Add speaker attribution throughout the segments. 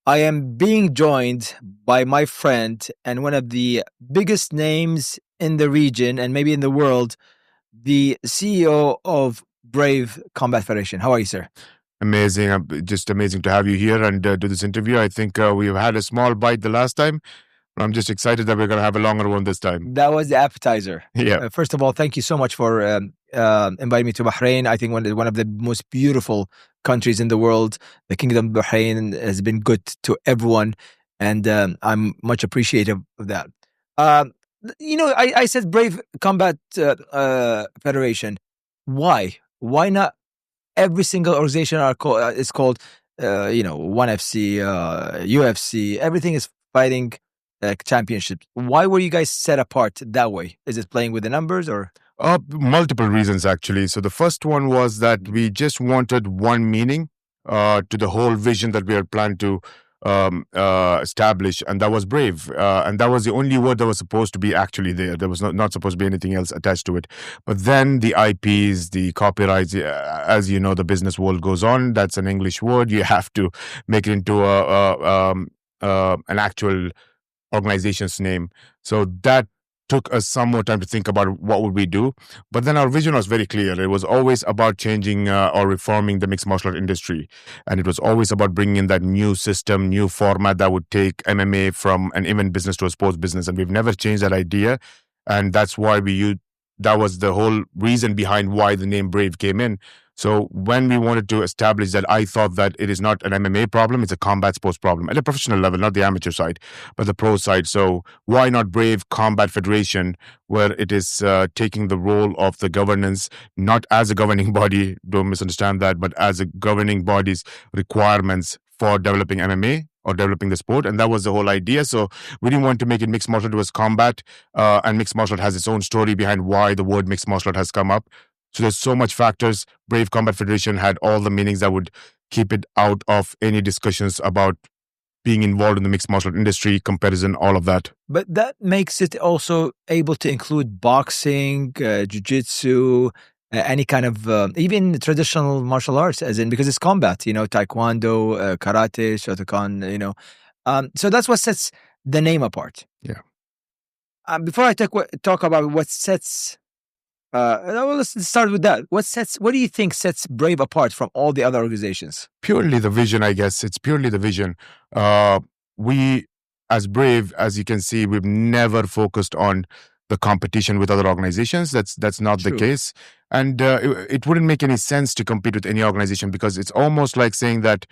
Speaker 1: I am being joined by my friend and one of the biggest names in the region and maybe in the world, the CEO of Brave Combat Federation. How are you, sir?
Speaker 2: Amazing. Just amazing to have you here and do this interview. I think we've had a small bite the last time, but I'm just excited that we're going to have a longer one this time.
Speaker 1: That was the appetizer.
Speaker 2: Yeah.
Speaker 1: First of all, thank you so much for inviting me to Bahrain. I think one of the most beautiful countries in the world. The Kingdom of Bahrain has been good to everyone, and I'm much appreciative of that. Um, I said Brave Combat Federation. Why? Why not every single organization is called, ONE FC, UFC. Everything is fighting championships. Why were you guys set apart that way? Is it playing with the numbers or?
Speaker 2: Multiple reasons, actually. So the first one was that we just wanted one meaning to the whole vision that we had planned to establish, and that was brave. And that was the only word that was supposed to be actually there. There was not supposed to be anything else attached to it. But then the IPs, the copyrights, as you know, the business world goes on. That's an English word. You have to make it into an actual organization's name. So that took us some more time to think about what would we do. But then our vision was very clear. It was always about changing or reforming the mixed martial art industry. And it was always about bringing in that new system, new format that would take MMA from an event business to a sports business. And we've never changed that idea. And that's why that was the whole reason behind why the name Brave came in. So when we wanted to establish that, I thought that it is not an MMA problem, it's a combat sports problem at a professional level, not the amateur side, but the pro side. So why not Brave Combat Federation, where it is taking the role of the governance, not as a governing body, don't misunderstand that, but as a governing body's requirements for developing MMA or developing the sport. And that was the whole idea. So we didn't want to make it mixed martial art, it was combat. And mixed martial art has its own story behind why the word mixed martial art has come up. So there's so much factors. Brave Combat Federation had all the meanings that would keep it out of any discussions about being involved in the mixed martial art industry, comparison, all of that.
Speaker 1: But that makes it also able to include boxing, jiu-jitsu, any kind of, even traditional martial arts, as in, because it's combat, taekwondo, karate, shotokan, so that's what sets the name apart.
Speaker 2: Yeah.
Speaker 1: Before I talk about what sets, let's start with that. What do you think sets Brave apart from all the other organizations?
Speaker 2: Purely the vision, I guess. It's purely the vision. We, as Brave, as you can see, we've never focused on the competition with other organizations. That's not
Speaker 1: True.
Speaker 2: the case. And it wouldn't make any sense to compete with any organization, because it's almost like saying that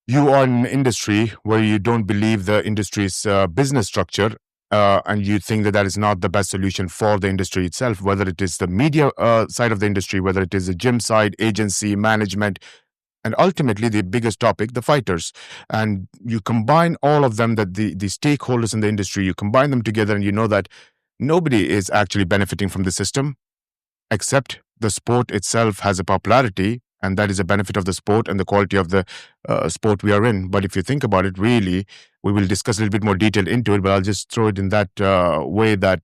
Speaker 2: you are in an industry where you don't believe the industry's business structure, and you think that is not the best solution for the industry itself, whether it is the media side of the industry, whether it is the gym side, agency, management, and ultimately the biggest topic, the fighters. And you combine all of them, that the stakeholders in the industry, you combine them together, and you know that nobody is actually benefiting from the system except the sport itself has a popularity, and that is a benefit of the sport and the quality of the sport we are in. But if you think about it, really, we will discuss a little bit more detail into it, but I'll just throw it in that way that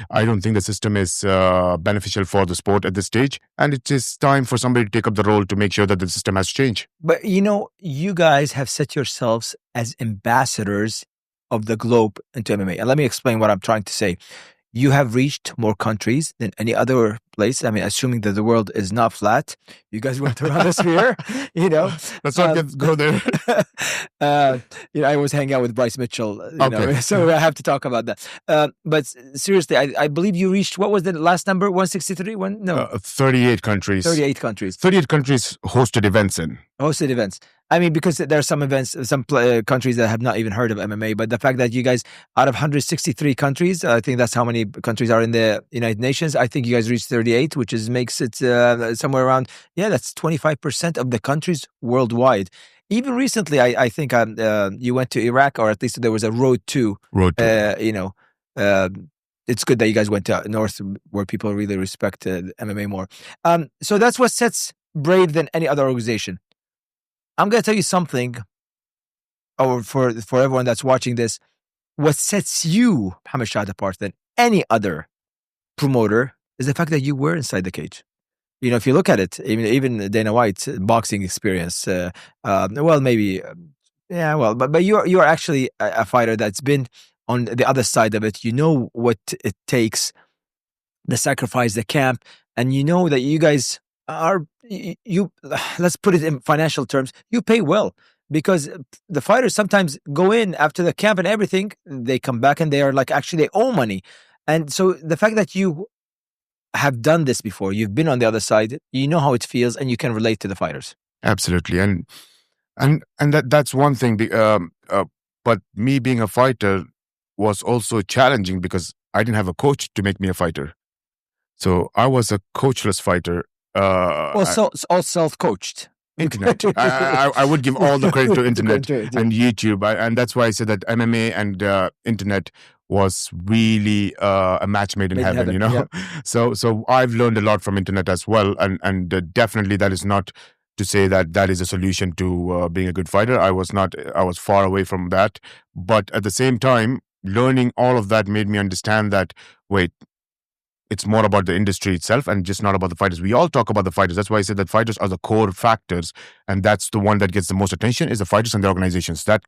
Speaker 2: I don't think the system is beneficial for the sport at this stage. And it is time for somebody to take up the role to make sure that the system has changed.
Speaker 1: But you guys have set yourselves as ambassadors of the globe into MMA. And let me explain what I'm trying to say. You have reached more countries than any other place. I mean, assuming that the world is not flat, you guys went around the sphere,
Speaker 2: Let's not go there.
Speaker 1: I always hang out with Bryce Mitchell, so I have to talk about that. But seriously, I believe you reached, what was the last number? 163?
Speaker 2: 38 countries.
Speaker 1: 38 countries.
Speaker 2: 38 countries hosted events in.
Speaker 1: Hosted events. I mean, because there are some events, some countries that have not even heard of MMA, but the fact that you guys, out of 163 countries, I think that's how many countries are in the United Nations, I think you guys reached 38, which makes it somewhere around, that's 25% of the countries worldwide. Even recently, I think you went to Iraq, or at least there was a road to. It's good that you guys went to North, where people really respect MMA more. So that's what sets Brave than any other organization. I'm going to tell you something, or for everyone that's watching this, what sets you, Mohammed Shahid, apart than any other promoter is the fact that you were inside the cage. If you look at it, even Dana White's boxing experience, maybe Yeah, well, but you're actually a fighter that's been on the other side of it. You know what it takes, the sacrifice, the camp, and you know that you guys are you. Let's put it in financial terms. You pay well because the fighters sometimes go in after the camp and everything. They come back and they are like actually they owe money, and so the fact that you have done this before, you've been on the other side, you know how it feels, and you can relate to the fighters.
Speaker 2: Absolutely, and that's one thing. But me being a fighter was also challenging because I didn't have a coach to make me a fighter. So I was a coachless fighter.
Speaker 1: Well, so it's all self-coached.
Speaker 2: Internet. I would give all the credit to internet and YouTube, and that's why I said that MMA and internet was really a match made in heaven. You know,
Speaker 1: yeah.
Speaker 2: So I've learned a lot from internet as well, and definitely that is not to say that that is a solution to being a good fighter. I was not. I was far away from that, but at the same time, learning all of that made me understand that wait, it's more about the industry itself and just not about the fighters. We all talk about the fighters. That's why I said that fighters are the core factors, and that's the one that gets the most attention is the fighters and the organizations. That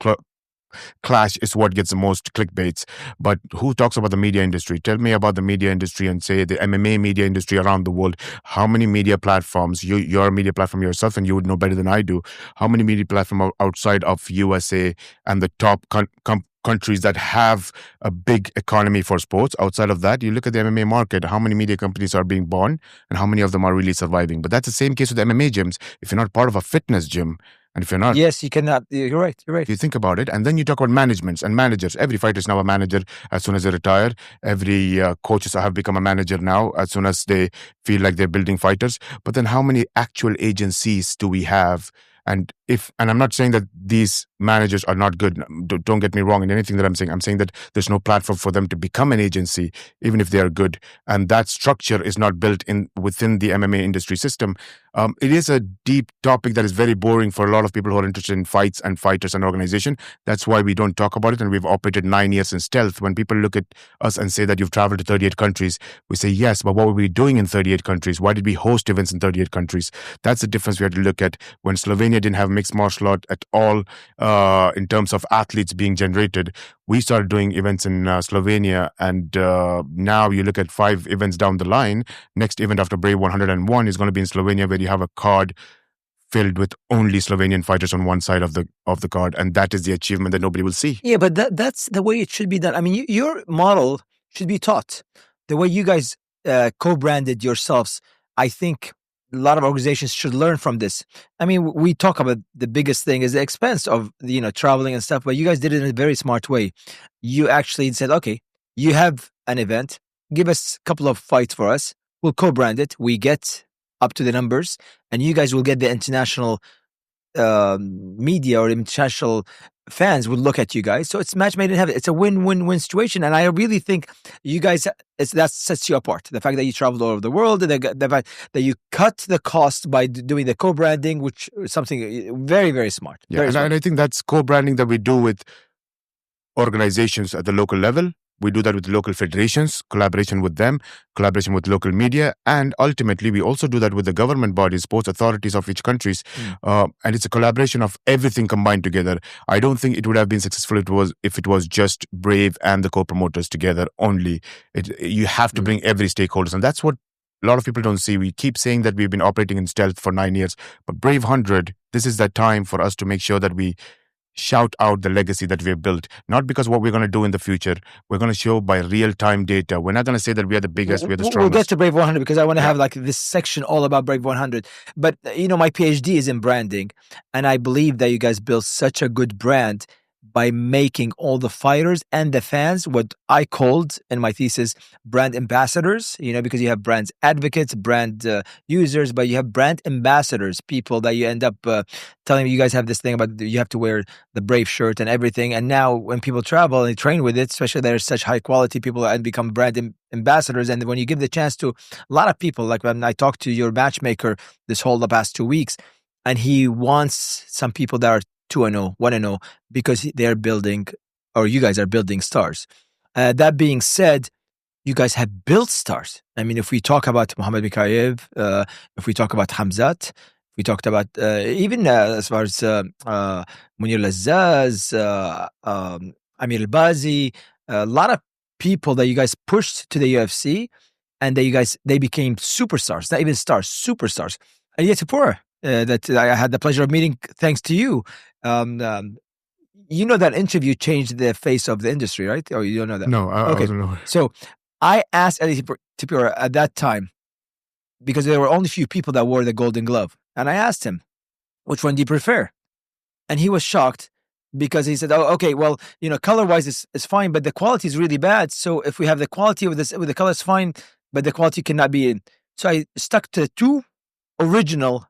Speaker 2: clash is what gets the most clickbaits. But who talks about the media industry? Tell me about the media industry and say the MMA media industry around the world. How many media platforms? You're a media platform yourself, and you would know better than I do. How many media platforms outside of USA and the top countries that have a big economy for sports? Outside of that, you look at the MMA market, how many media companies are being born and how many of them are really surviving? But that's the same case with MMA gyms. If you're not part of a fitness gym, and if you're not,
Speaker 1: yes, you cannot. You're right. You're right.
Speaker 2: You think about it, and then you talk about managements and managers. Every fighter is now a manager as soon as they retire. Every coaches have become a manager now as soon as they feel like they're building fighters. But then, how many actual agencies do we have? And I'm not saying that these managers are not good. Don't get me wrong in anything that I'm saying. I'm saying that there's no platform for them to become an agency, even if they are good. And that structure is not built in within the MMA industry system. It is a deep topic that is very boring for a lot of people who are interested in fights and fighters and organization. That's why we don't talk about it. And we've operated 9 years in stealth. When people look at us and say that you've traveled to 38 countries, we say, yes, but what were we doing in 38 countries? Why did we host events in 38 countries? That's the difference we had to look at. When Slovenia didn't have mixed martial art at all in terms of athletes being generated, we started doing events in Slovenia. And now you look at 5 events down the line. Next event after Brave 101 is going to be in Slovenia, where you have a card filled with only Slovenian fighters on one side of the card, and that is the achievement that nobody will see.
Speaker 1: Yeah, but that's the way it should be done. I mean, your model should be taught. The way you guys co-branded yourselves, I think a lot of organizations should learn from this. I mean, we talk about the biggest thing is the expense of traveling and stuff, but you guys did it in a very smart way. You actually said, okay, you have an event, give us a couple of fights for us. We'll co-brand it. We get up to the numbers, and you guys will get the international media or international fans would look at you guys. So it's match made in heaven. It's a win-win-win situation, and I really think you guys that sets you apart. The fact that you traveled all over the world, the fact that you cut the cost by doing the co-branding, which is something very, very smart.
Speaker 2: Yeah,
Speaker 1: very smart.
Speaker 2: And I think that's co-branding that we do with organizations at the local level. We do that with local federations, collaboration with them, collaboration with local media, and ultimately we also do that with the government bodies, sports authorities of each countries. And it's a collaboration of everything combined together. I don't think it would have been successful if it was just Brave and the co-promoters together only. You have to bring every stakeholders, and that's what a lot of people don't see. We keep saying that we've been operating in stealth for 9 years, but Brave 100, this is that time for us to make sure that we shout out the legacy that we have built, not because what we're going to do in the future. We're going to show by real-time data. We're not going to say that we are the biggest, we're the strongest.
Speaker 1: We'll get to Brave 100 because I want to have like this section all about Brave 100. But, my PhD is in branding, and I believe that you guys built such a good brand by making all the fighters and the fans what I called in my thesis brand ambassadors, because you have brand advocates, brand users, but you have brand ambassadors, people that you end up telling me you guys have this thing about you have to wear the Brave shirt and everything. And now when people travel and they train with it, especially there's such high quality people and become brand ambassadors. And when you give the chance to a lot of people, like when I talked to your matchmaker the past 2 weeks, and he wants some people that are 2-0, 1-0, because they're building, or you guys are building stars. That being said, you guys have built stars. I mean, if we talk about Muhammad Mokaev, if we talk about Hamzat, if We talked about even as far as Munir Lazzaz, Amir Al-Bazi, a lot of people that you guys pushed to the UFC, and that they became superstars, not even stars, superstars. And yet, Tapura, that I had the pleasure of meeting thanks to you. You know that interview changed the face of the industry, right? Or you don't know that?
Speaker 2: No, I don't know.
Speaker 1: So I asked Eddie Tapura at that time, because there were only few people that wore the Golden Glove. And I asked him, which one do you prefer? And he was shocked because he said, oh, okay, well, color-wise is fine, but the quality is really bad. So if we have the quality with the color is fine, but the quality cannot be in. So I stuck to 2 original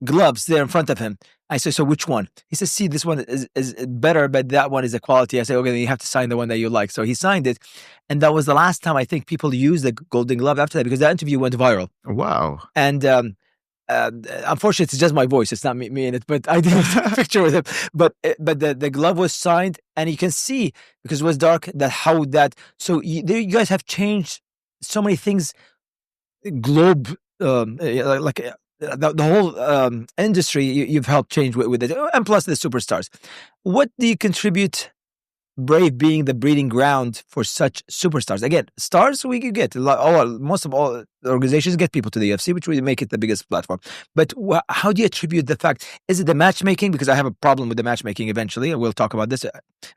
Speaker 1: gloves there in front of him. I said, so which one? He says, see, this one is better, but that one is the quality. I said, okay, then you have to sign the one that you like. So he signed it. And that was the last time I think people used the Golden Glove after that, because that interview went viral.
Speaker 2: Wow.
Speaker 1: And unfortunately, it's just my voice. It's not me in it, but I did a picture with him. But the glove was signed, and you can see, because it was dark, so you guys have changed so many things. Globe, the whole industry, you've helped change with it, and plus the superstars. What do you contribute, Brave being the breeding ground for such superstars? Again, stars we could get. Most of all organizations get people to the UFC, which would make it the biggest platform. But how do you attribute the fact? Is it the matchmaking? Because I have a problem with the matchmaking eventually. We'll talk about this.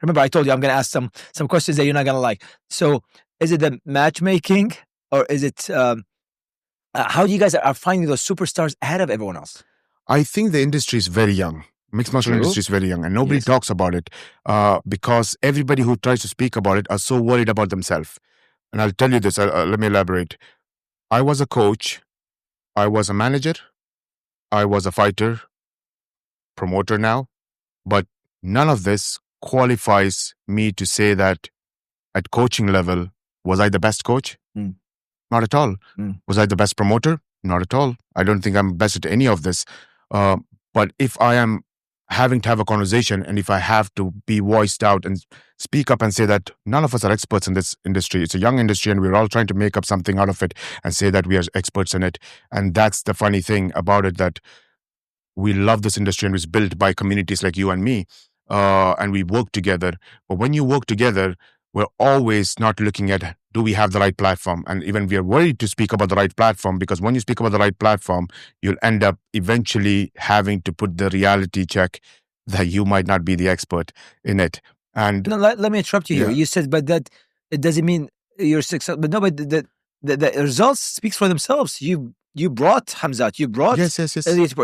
Speaker 1: Remember, I told you I'm going to ask some questions that you're not going to like. So is it the matchmaking, or is it... how do you guys are finding those superstars ahead of everyone else?
Speaker 2: I think the industry is very young. Mixed martial industry is very young, and nobody talks about it because everybody who tries to speak about it are so worried about themselves. And I'll tell you this, let me elaborate. I was a coach, I was a manager, I was a fighter, promoter now, but none of this qualifies me to say that at coaching level, was I the best coach? Not at all. Was I the best promoter? Not at all. I don't think I'm best at any of this. But if I am having to have a conversation, and if I have to be voiced out and speak up and say that none of us are experts in this industry, it's a young industry and we're all trying to make up something out of it and say that we are experts in it. And that's the funny thing about it, that we love this industry and it's built by communities like you and me, and we work together. But when you work together, we're always not looking at, do we have the right platform? And even we are worried to speak about the right platform, because when you speak about the right platform, you'll end up eventually having to put the reality check that you might not be the expert in it. And
Speaker 1: no, let me interrupt you here. You said, but that it doesn't mean you're successful. But no, but the results speaks for themselves. You brought Hamzat, you brought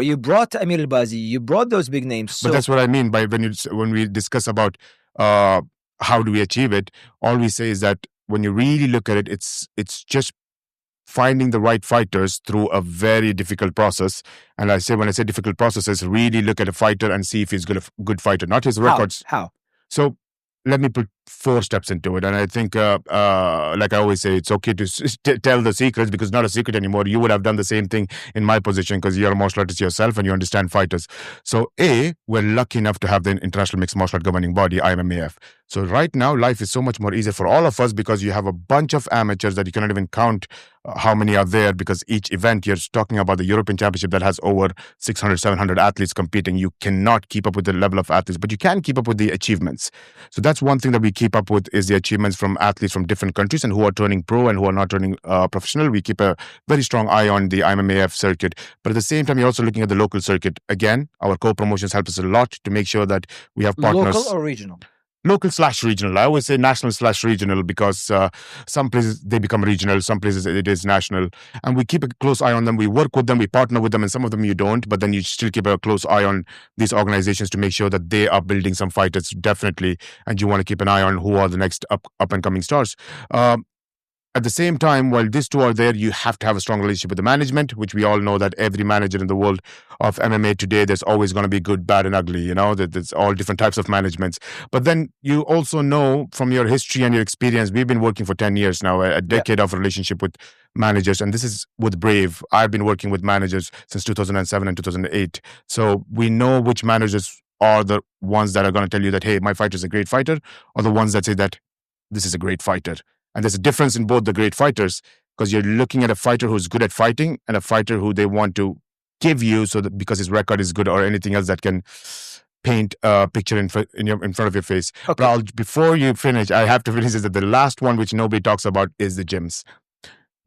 Speaker 1: you brought Amir Al-Bazi, you brought those big names. So,
Speaker 2: but that's what I mean by when we discuss about how do we achieve it, all we say is that when you really look at it, it's just finding the right fighters through a very difficult process. And when I say difficult processes, really look at a fighter and see if he's good fighter, not his records.
Speaker 1: How?
Speaker 2: So let me put 4 steps into it. And I think, like I always say, it's okay to tell the secrets, because it's not a secret anymore. You would have done the same thing in my position, because you're a martial artist yourself and you understand fighters. So we're lucky enough to have the International Mixed Martial Art Governing Body, IMMAF. So right now, life is so much more easier for all of us, because you have a bunch of amateurs that you cannot even count how many are there, because each event, you're talking about the European Championship that has over 600, 700 athletes competing. You cannot keep up with the level of athletes, but you can keep up with the achievements. So that's one thing that we keep up with, is the achievements from athletes from different countries and who are turning pro and who are not turning professional. We keep a very strong eye on the IMMAF circuit. But at the same time, you're also looking at the local circuit. Again, our co-promotions help us a lot to make sure that we have partners.
Speaker 1: Local or regional?
Speaker 2: Local/regional. I always say national/regional, because some places they become regional, some places it is national. And we keep a close eye on them. We work with them, we partner with them, and some of them you don't. But then you still keep a close eye on these organizations to make sure that they are building some fighters, definitely. And you want to keep an eye on who are the next up and coming stars. At the same time, while these two are there, you have to have a strong relationship with the management, which we all know that every manager in the world of MMA today, there's always going to be good, bad, and ugly, that there's all different types of managements. But then you also know from your history and your experience, we've been working for 10 years now, a decade of relationship with managers. And this is with Brave. I've been working with managers since 2007 and 2008. So we know which managers are the ones that are going to tell you that, hey, my fighter is a great fighter, or the ones that say that this is a great fighter. And there's a difference in both the great fighters, because you're looking at a fighter who's good at fighting and a fighter who they want to give you, so that because his record is good or anything else that can paint a picture in front of your face.
Speaker 1: Okay.
Speaker 2: But before you finish, I have to finish this. That the last one, which nobody talks about, is the gyms.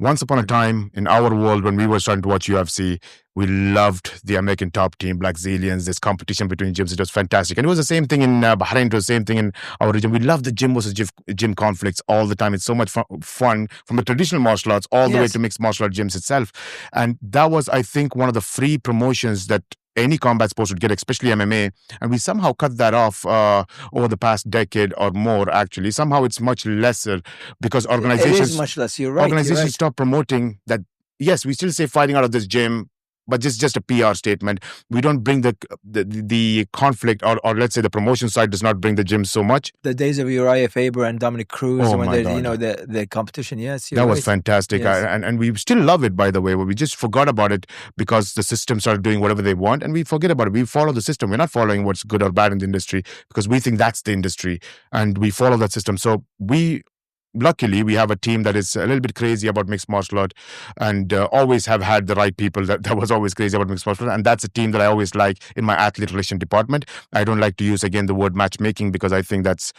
Speaker 2: Once upon a time in our world, when we were starting to watch UFC, we loved the American top team, Blackzilians, this competition between gyms. It was fantastic. And it was the same thing in Bahrain. It was the same thing in our region. We love the gym versus gym conflicts all the time. It's so much fun from the traditional martial arts all the way
Speaker 1: Yes.
Speaker 2: to mixed martial art gyms itself. And that was, I think, one of the free promotions that any combat sports would get, especially MMA. And we somehow cut that off over the past decade or more, actually. Somehow it's much lesser because
Speaker 1: It
Speaker 2: organizations
Speaker 1: is much less. You're right.
Speaker 2: organizations stop promoting that. Yes, we still say fighting out of this gym, but just a PR statement. We don't bring the conflict, or let's say the promotion side does not bring the gym so much.
Speaker 1: The days of Uriah Faber and Dominic Cruz,
Speaker 2: Oh
Speaker 1: when
Speaker 2: my
Speaker 1: they,
Speaker 2: God.
Speaker 1: the competition. Yes,
Speaker 2: That was fantastic.
Speaker 1: Yes.
Speaker 2: And we still love it, by the way. We just forgot about it because the system started doing whatever they want, and we forget about it. We follow the system. We're not following what's good or bad in the industry because we think that's the industry, and we follow that system. So luckily, we have a team that is a little bit crazy about mixed martial art, and always have had the right people that was always crazy about mixed martial art. And that's a team that I always like in my athlete relation department. I don't like to use, again, the word matchmaking because I think that's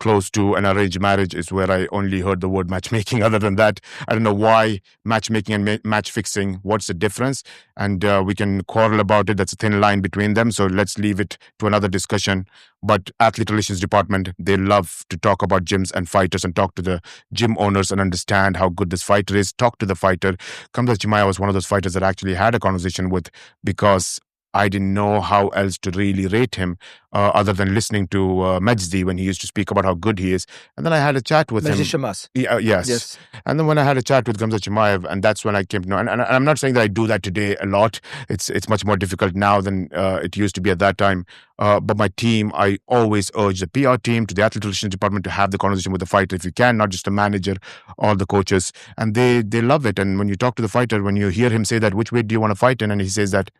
Speaker 2: close to an arranged marriage is where I only heard the word matchmaking. Other than that, I don't know why matchmaking and match fixing. What's the difference? And we can quarrel about it. That's a thin line between them. So let's leave it to another discussion. But athlete relations department, they love to talk about gyms and fighters and talk to the gym owners and understand how good this fighter is. Talk to the fighter. Khamzat Chimaev was one of those fighters that I actually had a conversation with because I didn't know how else to really rate him other than listening to Majdi when he used to speak about how good he is. And then I had a chat with
Speaker 1: Majdi
Speaker 2: him.
Speaker 1: Shamas.
Speaker 2: Yes. And then when I had a chat with Khamzat Chimaev, and that's when I came to know. And I'm not saying that I do that today a lot. It's much more difficult now than it used to be at that time. But my team, I always urge the PR team, to the athlete relations department, to have the conversation with the fighter if you can, not just the manager or the coaches. And they love it. And when you talk to the fighter, when you hear him say that, which weight do you want to fight in? And he says that,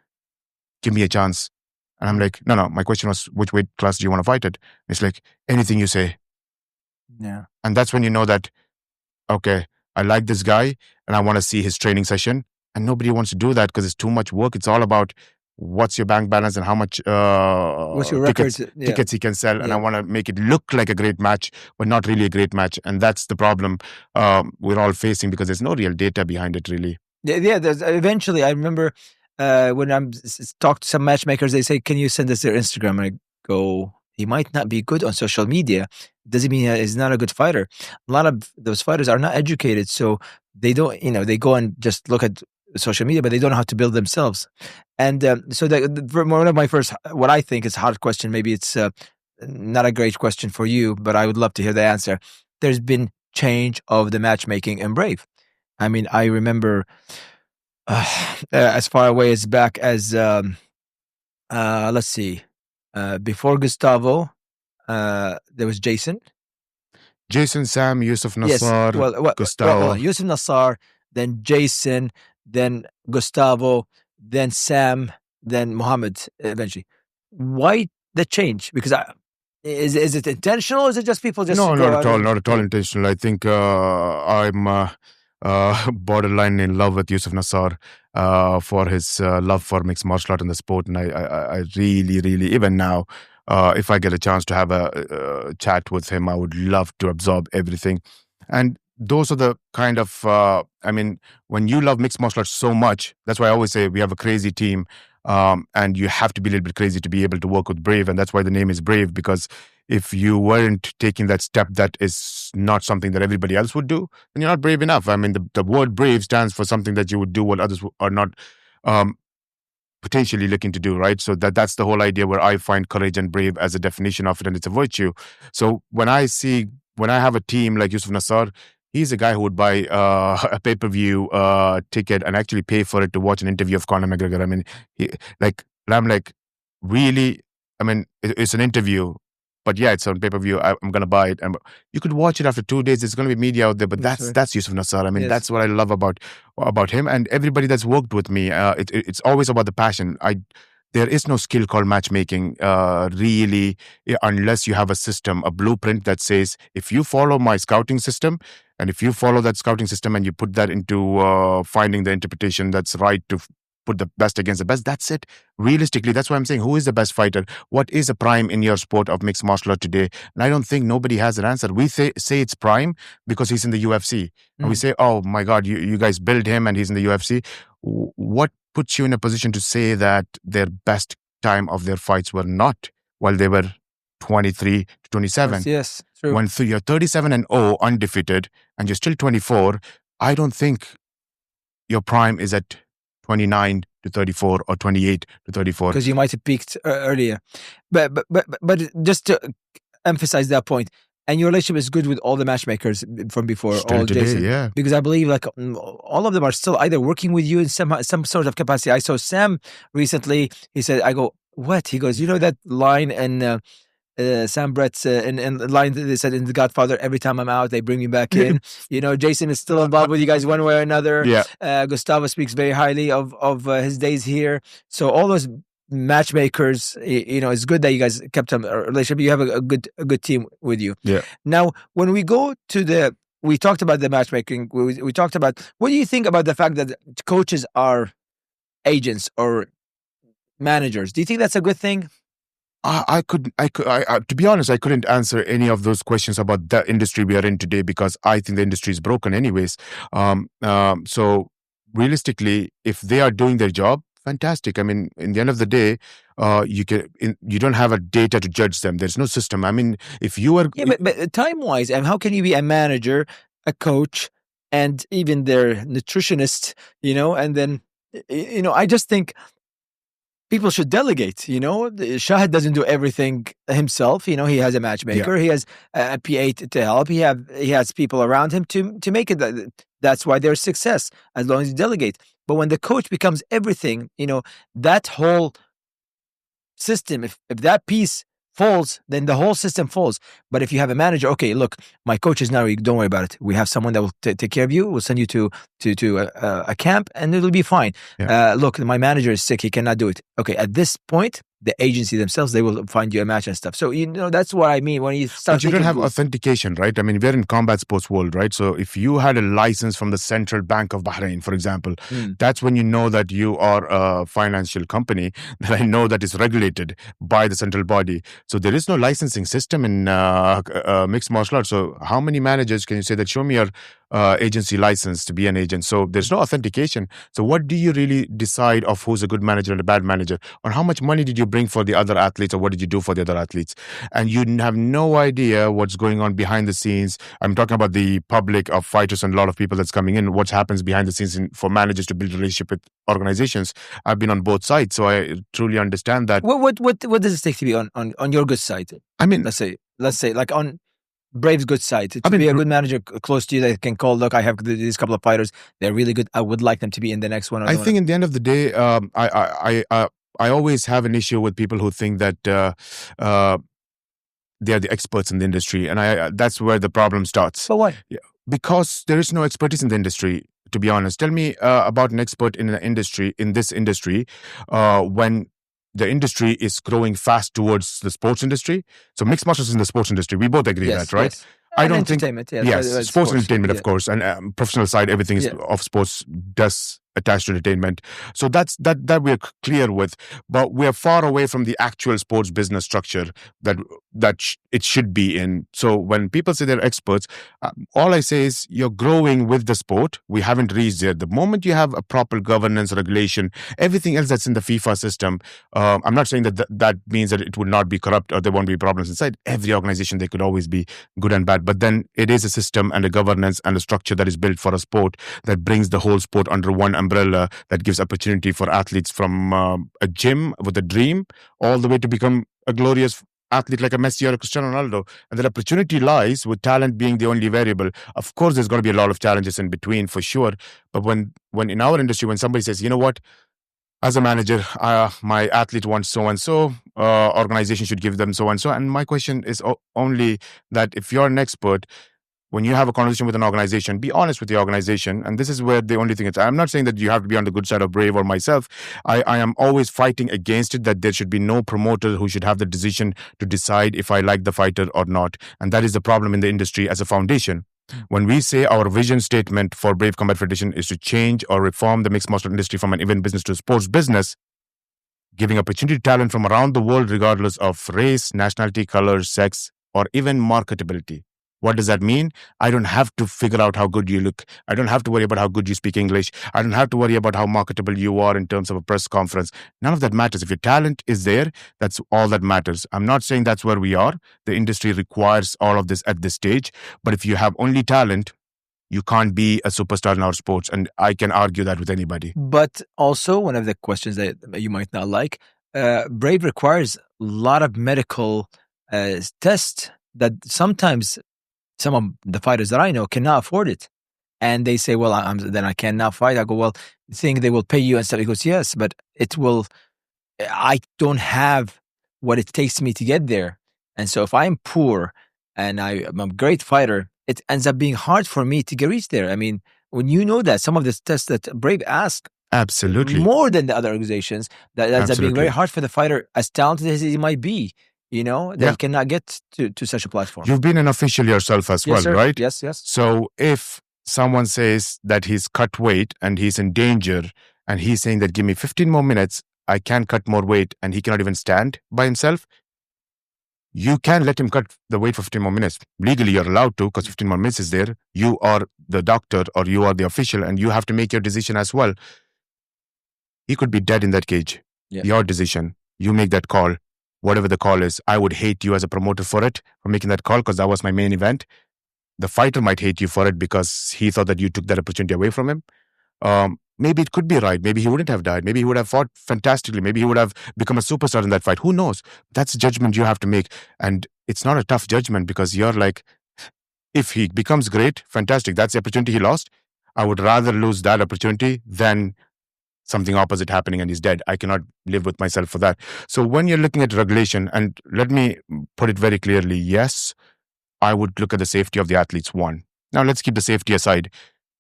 Speaker 2: give me a chance. And I'm like, no, my question was, which weight class do you want to fight at? It's like, anything you say.
Speaker 1: Yeah.
Speaker 2: And that's when you know that, okay, I like this guy and I want to see his training session. And nobody wants to do that because it's too much work. It's all about what's your bank balance and how much
Speaker 1: What's your record?
Speaker 2: tickets he can sell. And I want to make it look like a great match, but not really a great match. And that's the problem we're all facing because there's no real data behind it, really.
Speaker 1: Yeah. There's, eventually, I remember when I'm talked to some matchmakers, they say, can you send us their Instagram? And I go, he might not be good on social media. Doesn't mean he's not a good fighter. A lot of those fighters are not educated. So they don't, they go and just look at social media, but they don't know how to build themselves. And so one of my first, what I think is a hard question, maybe it's not a great question for you, but I would love to hear the answer. There's been change of the matchmaking in Brave. I mean, I remember as far away as back as, let's see, before Gustavo, there was Jason,
Speaker 2: Sam, Yusuf Nassar, Gustavo.
Speaker 1: Yusuf Nassar, then Jason, then Gustavo, then Sam, then Muhammad eventually. Why the change? Because is it intentional or is it just people just...
Speaker 2: No, not at all intentional. I think I'm borderline in love with Yusuf Nassar for his love for mixed martial art and the sport. And I really, really, even now, if I get a chance to have a chat with him, I would love to absorb everything. And those are the kind of, when you love mixed martial arts so much, that's why I always say we have a crazy team. And you have to be a little bit crazy to be able to work with Brave. And that's why the name is Brave, because if you weren't taking that step, that is not something that everybody else would do, then you're not brave enough. I mean, the word brave stands for something that you would do what others are not potentially looking to do, right? So that's the whole idea where I find courage and brave as a definition of it, and it's a virtue. So when I have a team like Yusuf Nassar, he's a guy who would buy a pay-per-view ticket and actually pay for it to watch an interview of Conor McGregor. I mean, I'm like, really? I mean, it's an interview, but yeah, it's on pay-per-view. I'm going to buy it. And you could watch it after 2 days. There's going to be media out there, but that's Yusuf Nassar. I mean, yes. That's what I love about him and everybody that's worked with me. It's always about the passion. There is no skill called matchmaking, really, unless you have a system, a blueprint that says, if you follow my scouting system, and if you follow that scouting system and you put that into finding the interpretation that's right to put the best against the best. That's it. Realistically, that's why I'm saying, who is the best fighter? What is a prime in your sport of mixed martial art today? And I don't think nobody has an answer. We say it's prime because he's in the UFC. And we say, oh my God, you guys build him and he's in the UFC. What puts you in a position to say that their best time of their fights were not while they were 23 to 27?
Speaker 1: Yes, true.
Speaker 2: When you're 37-0 undefeated and you're still 24, I don't think your prime is at 29 to 34 or 28 to 34.
Speaker 1: Because you might have peaked earlier. But just to emphasize that point, and your relationship is good with all the matchmakers from before,
Speaker 2: Still
Speaker 1: all
Speaker 2: today,
Speaker 1: Jason.
Speaker 2: yeah.
Speaker 1: Because I believe like all of them are still either working with you in some sort of capacity. I saw Sam recently. He said, I go, what? He goes, you know that line and Sam Brett's in the line that they said in The Godfather, every time I'm out, they bring me back in. You know, Jason is still involved with you guys one way or another.
Speaker 2: Yeah.
Speaker 1: Gustavo speaks very highly of his days here. So all those matchmakers, you know, it's good that you guys kept a relationship. You have a good team with you.
Speaker 2: Yeah.
Speaker 1: Now, when we go to we talked about the matchmaking. We talked about, what do you think about the fact that coaches are agents or managers? Do you think that's a good thing?
Speaker 2: I to be honest, I couldn't answer any of those questions about the industry we are in today because I think the industry is broken anyways. So realistically, if they are doing their job, fantastic. I mean, in the end of the day, you don't have a data to judge them. There's no system. I mean, if you are...
Speaker 1: Yeah, but time-wise, and how can you be a manager, a coach, and even their nutritionist, you know, and then, you know, I just think people should delegate, you know. Shahid doesn't do everything himself. You know, he has a matchmaker. Yeah. He has a PA to help. He has people around him to make it. That's why there's success, as long as you delegate. But when the coach becomes everything, you know, that whole system, if that piece falls, then the whole system falls. But if you have a manager, okay, look, my coach is now, don't worry about it. We have someone that will take care of you. We'll send you to a camp and it'll be fine. Yeah. Look, my manager is sick. He cannot do it. Okay, at this point, the agency themselves, they will find you a match and stuff. So, you know, that's what I mean when you start.
Speaker 2: But you don't have authentication, right? I mean, we're in combat sports world, right? So if you had a license from the Central Bank of Bahrain, for example, that's when you know that you are a financial company that I know that is regulated by the central body. So there is no licensing system in mixed martial arts. So how many managers can you say that show me your agency license to be an agent? So there's no authentication. So what do you really decide of who's a good manager and a bad manager? Or how much money did you bring for the other athletes, or what did you do for the other athletes? And you have no idea what's going on behind the scenes. I'm talking about the public of fighters and a lot of people that's coming in, what happens behind the scenes for managers to build a relationship with organizations. I've been on both sides, so I truly understand that.
Speaker 1: What does it take to be on your good side? I mean, let's say like on Brave's good side, to be a good manager close to you that can call, look, I have these couple of fighters, they're really good, I would like them to be in the next one.
Speaker 2: I think in the end of the day, I always have an issue with people who think that they are the experts in the industry, and that's where the problem starts.
Speaker 1: But why?
Speaker 2: Because there is no expertise in the industry, to be honest. Tell me about an expert in this industry, when the industry is growing fast towards the sports industry. So mixed martial arts is in the sports industry. We both agree that, right?
Speaker 1: Yes.
Speaker 2: I don't think.
Speaker 1: Yes,
Speaker 2: sports entertainment, of course, and professional side, everything is of sports does attach to entertainment. So that we're clear with, but we're far away from the actual sports business structure that it should be in. So when people say they're experts, all I say is you're growing with the sport. We haven't reached there. The moment you have a proper governance, regulation, everything else that's in the FIFA system, I'm not saying that means that it would not be corrupt or there won't be problems inside. Every organization, they could always be good and bad, but then it is a system and a governance and a structure that is built for a sport that brings the whole sport under one umbrella, that gives opportunity for athletes from a gym with a dream all the way to become a glorious athlete like a Messi or a Cristiano Ronaldo. And that opportunity lies with talent being the only variable. Of course, there's going to be a lot of challenges in between for sure. But when in our industry, when somebody says, you know what, as a manager, my athlete wants so-and-so, organization should give them so-and-so. And my question is only that if you're an expert, when you have a conversation with an organization, be honest with the organization. And this is where the only thing is, I'm not saying that you have to be on the good side of Brave or myself. I am always fighting against it, that there should be no promoter who should have the decision to decide if I like the fighter or not. And that is the problem in the industry as a foundation. When we say our vision statement for Brave Combat Federation is to change or reform the mixed martial art industry from an event business to a sports business, giving opportunity to talent from around the world, regardless of race, nationality, color, sex, or even marketability. What does that mean? I don't have to figure out how good you look. I don't have to worry about how good you speak English. I don't have to worry about how marketable you are in terms of a press conference. None of that matters. If your talent is there, that's all that matters. I'm not saying that's where we are. The industry requires all of this at this stage. But if you have only talent, you can't be a superstar in our sports. And I can argue that with anybody.
Speaker 1: But also, one of the questions that you might not like, Brave requires a lot of medical tests that sometimes some of the fighters that I know cannot afford it. And they say, well, then I cannot fight. I go, well, think they will pay you and stuff. He goes, yes, but it will, I don't have what it takes me to get there. And so if I'm poor and I'm a great fighter, it ends up being hard for me to reach there. I mean, when you know that some of the tests that Brave ask,
Speaker 2: absolutely,
Speaker 1: more than the other organizations, that ends up being very hard for the fighter, as talented as he might be, you know, that cannot get to such a platform.
Speaker 2: You've been an official yourself as well,
Speaker 1: sir.
Speaker 2: right?
Speaker 1: Yes, yes.
Speaker 2: So if someone says that he's cut weight and he's in danger and he's saying that give me 15 more minutes, I can cut more weight, and he cannot even stand by himself, you can let him cut the weight for 15 more minutes. Legally, you're allowed to, because 15 more minutes is there. You are the doctor or you are the official, and you have to make your decision as well. He could be dead in that cage. Yeah. Your decision. You make that call. Whatever the call is, I would hate you as a promoter for making that call, because that was my main event. The fighter might hate you for it because he thought that you took that opportunity away from him. Maybe it could be right. Maybe he wouldn't have died. Maybe he would have fought fantastically. Maybe he would have become a superstar in that fight. Who knows? That's a judgment you have to make. And it's not a tough judgment, because you're like, if he becomes great, fantastic. That's the opportunity he lost. I would rather lose that opportunity than something opposite happening and he's dead. I cannot live with myself for that. So when you're looking at regulation, and let me put it very clearly, yes, I would look at the safety of the athletes, one. Now let's keep the safety aside.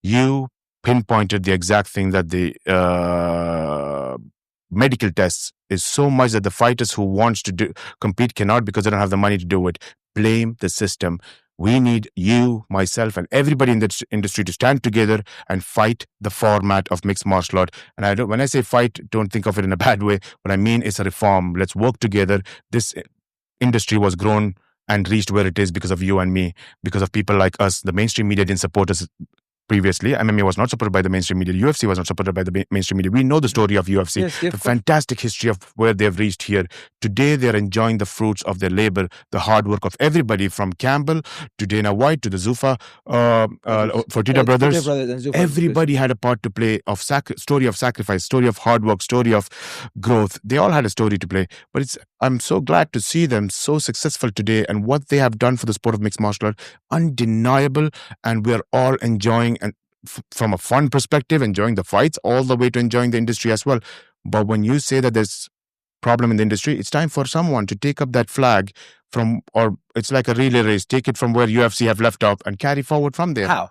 Speaker 2: You pinpointed the exact thing, that the medical tests is so much that the fighters who wants to compete cannot, because they don't have the money to do it. Blame the system. We need you, myself, and everybody in the industry to stand together and fight the format of mixed martial art. And when I say fight, don't think of it in a bad way. What I mean is a reform. Let's work together. This industry was grown and reached where it is because of you and me, because of people like us. The mainstream media didn't support us previously. MMA was not supported by the mainstream media. UFC was not supported by the mainstream media. We know the story of UFC, the fantastic history of where they've reached here. Today, they're enjoying the fruits of their labor, the hard work of everybody from Campbell to Dana White to the Zuffa, Fertitta brothers. Everybody had a part to play of story of sacrifice, story of hard work, story of growth. They all had a story to play. But I'm so glad to see them so successful today, and what they have done for the sport of mixed martial art, undeniable. And we're all enjoying, and from a fun perspective, enjoying the fights, all the way to enjoying the industry as well. But when you say that there's problem in the industry, it's time for someone to take up that flag or it's like a relay race. Take it from where UFC have left off and carry forward from there.
Speaker 1: How?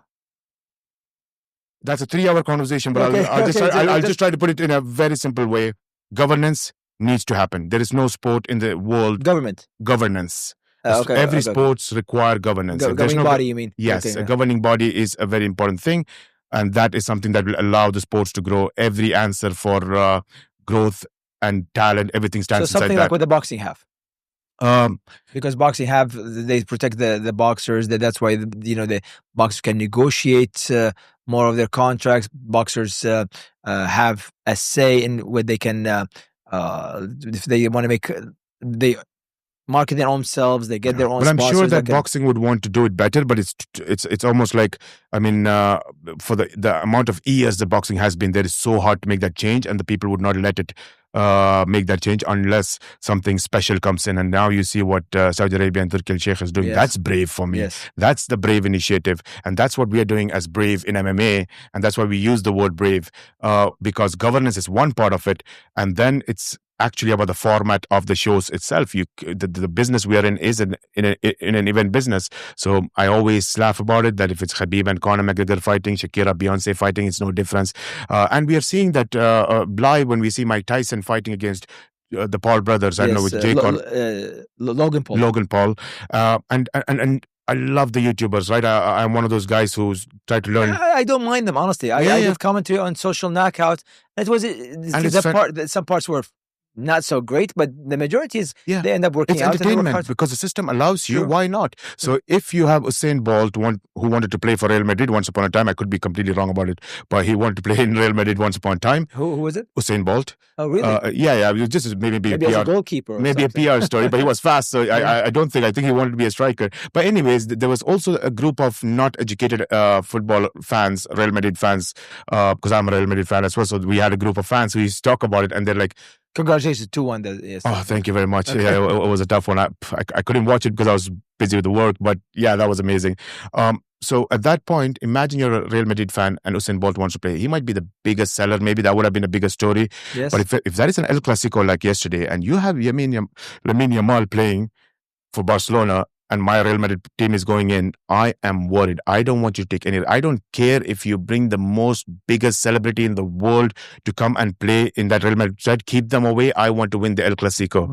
Speaker 2: That's a 3-hour conversation, but I'll just try to put it in a very simple way. Governance needs to happen. There is no sport in the world. Governance. Every sports require governance.
Speaker 1: Governing body, you mean?
Speaker 2: Yes, a governing body is a very important thing. And that is something that will allow the sports to grow. Every answer for growth and talent, everything stands inside that.
Speaker 1: So something like what the boxing have. Because boxing they protect the boxers. That's why the boxers can negotiate more of their contracts. Boxers have a say in what they can if they want to make they market their own selves. They get their own.
Speaker 2: But I'm sure that boxing would want to do it better. But it's almost like, I mean, for the amount of years the boxing has been there, is so hard to make that change, and the people would not let it make that change unless something special comes in. And now you see what Saudi Arabia and Turki Al-Sheikh is doing. Yes. That's brave for me.
Speaker 1: Yes.
Speaker 2: That's the brave initiative. And that's what we are doing as brave in MMA. And that's why we use the word brave, because governance is one part of it. And then it's actually about the format of the shows itself. The business we are in is in an event business. So I always laugh about it, that if it's Khabib and Conor McGregor fighting, Shakira, Beyonce fighting, it's no difference. And we are seeing that live when we see Mike Tyson fighting against the Paul brothers. I don't know, with Jake
Speaker 1: Logan Paul.
Speaker 2: And I love the YouTubers, right? I'm one of those guys who's try to learn.
Speaker 1: I don't mind them, honestly. I did commentary on Social Knockout. Some parts were not so great, but the majority is they end up working out.
Speaker 2: It's entertainment because the system allows you. Sure. Why not? So if you have Usain Bolt who wanted to play for Real Madrid once upon a time, I could be completely wrong about it, but he wanted to play in Real Madrid once upon a time.
Speaker 1: Who was it?
Speaker 2: Usain Bolt.
Speaker 1: Oh, really?
Speaker 2: Yeah. Just maybe
Speaker 1: a PR, as a goalkeeper.
Speaker 2: Maybe a PR story, but he was fast, so I think he wanted to be a striker. But anyways, there was also a group of not educated football fans, Real Madrid fans, because I'm a Real Madrid fan as well. So we had a group of fans who used to talk about it, and they're like,
Speaker 1: congratulations, 2-1. Yes.
Speaker 2: Oh, thank you very much. Okay. Yeah, it was a tough one. I couldn't watch it because I was busy with the work, but yeah, that was amazing. So at that point, imagine you're a Real Madrid fan and Usain Bolt wants to play. He might be the biggest seller. Maybe that would have been a bigger story.
Speaker 1: Yes.
Speaker 2: But if that is an El Clasico like yesterday, and you have Lamine Yamal playing for Barcelona, and my Real Madrid team is going in, I am worried. I don't want you to take any. I don't care if you bring the most biggest celebrity in the world to come and play in that Real Madrid side. Keep them away. I want to win the El Clasico.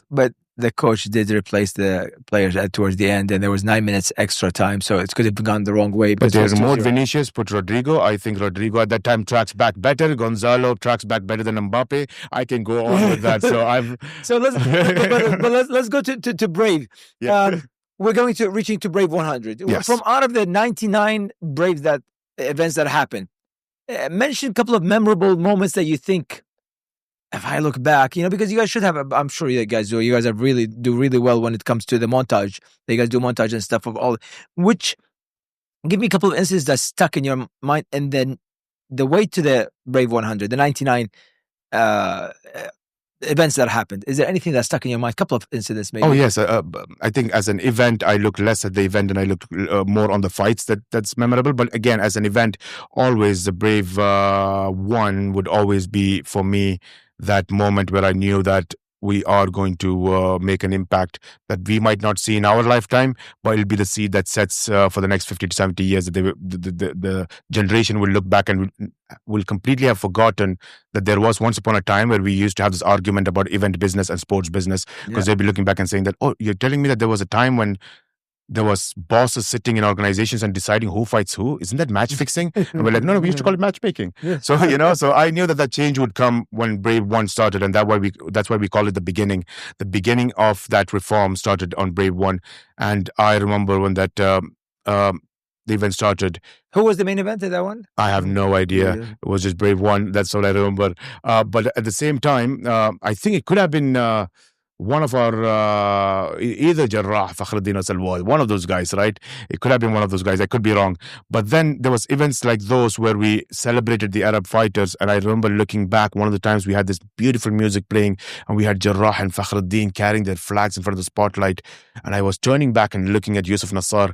Speaker 1: But the coach did replace the players towards the end, and there was 9 minutes extra time, so it could have gone the wrong way.
Speaker 2: But there's more Vinicius, put Rodrigo. I think Rodrigo at that time tracks back better. Gonzalo tracks back better than Mbappe. I can go on with that.
Speaker 1: So let's go to Brave. Yeah. We're reaching to Brave 100.
Speaker 2: Yes.
Speaker 1: From out of the 99 Brave events that happened, mention a couple of memorable moments that you think, if I look back, because you guys should have, I'm sure you guys do. You guys do really well when it comes to the montage. You guys do montage and stuff of all. Give me a couple of instances that stuck in your mind, and then the way to the Brave 100, the 99 events that happened. Is there anything that stuck in your mind? A couple of incidents, maybe.
Speaker 2: Oh yes, I think as an event, I look less at the event and I look more on the fights that's memorable. But again, as an event, always the Brave one would always be for me that moment where I knew that we are going to make an impact that we might not see in our lifetime, but it'll be the seed that sets for the next 50 to 70 years that the generation will look back and will completely have forgotten that there was once upon a time where we used to have this argument about event business and sports business, because they'll be looking back and saying that, oh, you're telling me that there was a time when there was bosses sitting in organizations and deciding who fights who. Isn't that match fixing? And we're like, no, we used to call it matchmaking. Yeah. So, so I knew that change would come when Brave 1 started. And that's why we call it the beginning. The beginning of that reform started on Brave 1. And I remember when that the event started.
Speaker 1: Who was the main event in that one?
Speaker 2: I have no idea. Yeah. It was just Brave 1. That's all I remember. But at the same time, I think it could have been one of our, either Jarrah, Fakhruddin or Salwa, one of those guys, right? It could have been one of those guys. I could be wrong. But then there was events like those where we celebrated the Arab fighters. And I remember looking back, one of the times we had this beautiful music playing and we had Jarrah and Fakhruddin carrying their flags in front of the spotlight. And I was turning back and looking at Yusuf Nassar.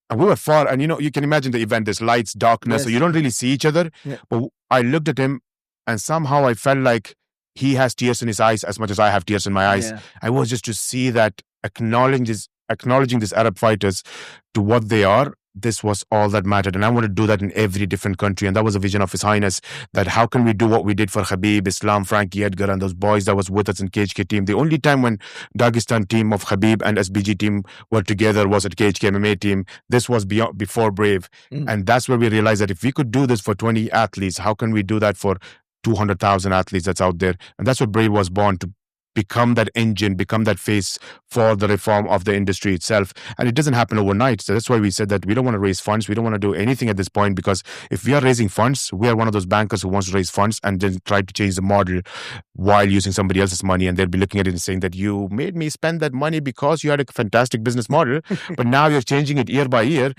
Speaker 2: And we were far, and you can imagine the event, there's lights, darkness, so you don't really see each other. Yeah. But I looked at him and somehow I felt like he has tears in his eyes as much as I have tears in my eyes. Yeah. I was just to see that acknowledging these Arab fighters to what they are. This was all that mattered. And I want to do that in every different country. And that was a vision of His Highness, that how can we do what we did for Khabib, Islam, Frankie Edgar, and those boys that was with us in KHK team. The only time when Dagestan team of Khabib and SBG team were together was at KHK MMA team. This was before Brave. And that's where we realized that if we could do this for 20 athletes, how can we do that for 200,000 athletes that's out there? And that's what Brave was born to become that engine, become that face for the reform of the industry itself. And it doesn't happen overnight. So that's why we said that we don't want to raise funds. We don't want to do anything at this point, because if we are raising funds, we are one of those bankers who wants to raise funds and then try to change the model while using somebody else's money. And they'll be looking at it and saying that you made me spend that money because you had a fantastic business model, but now you're changing it year by year.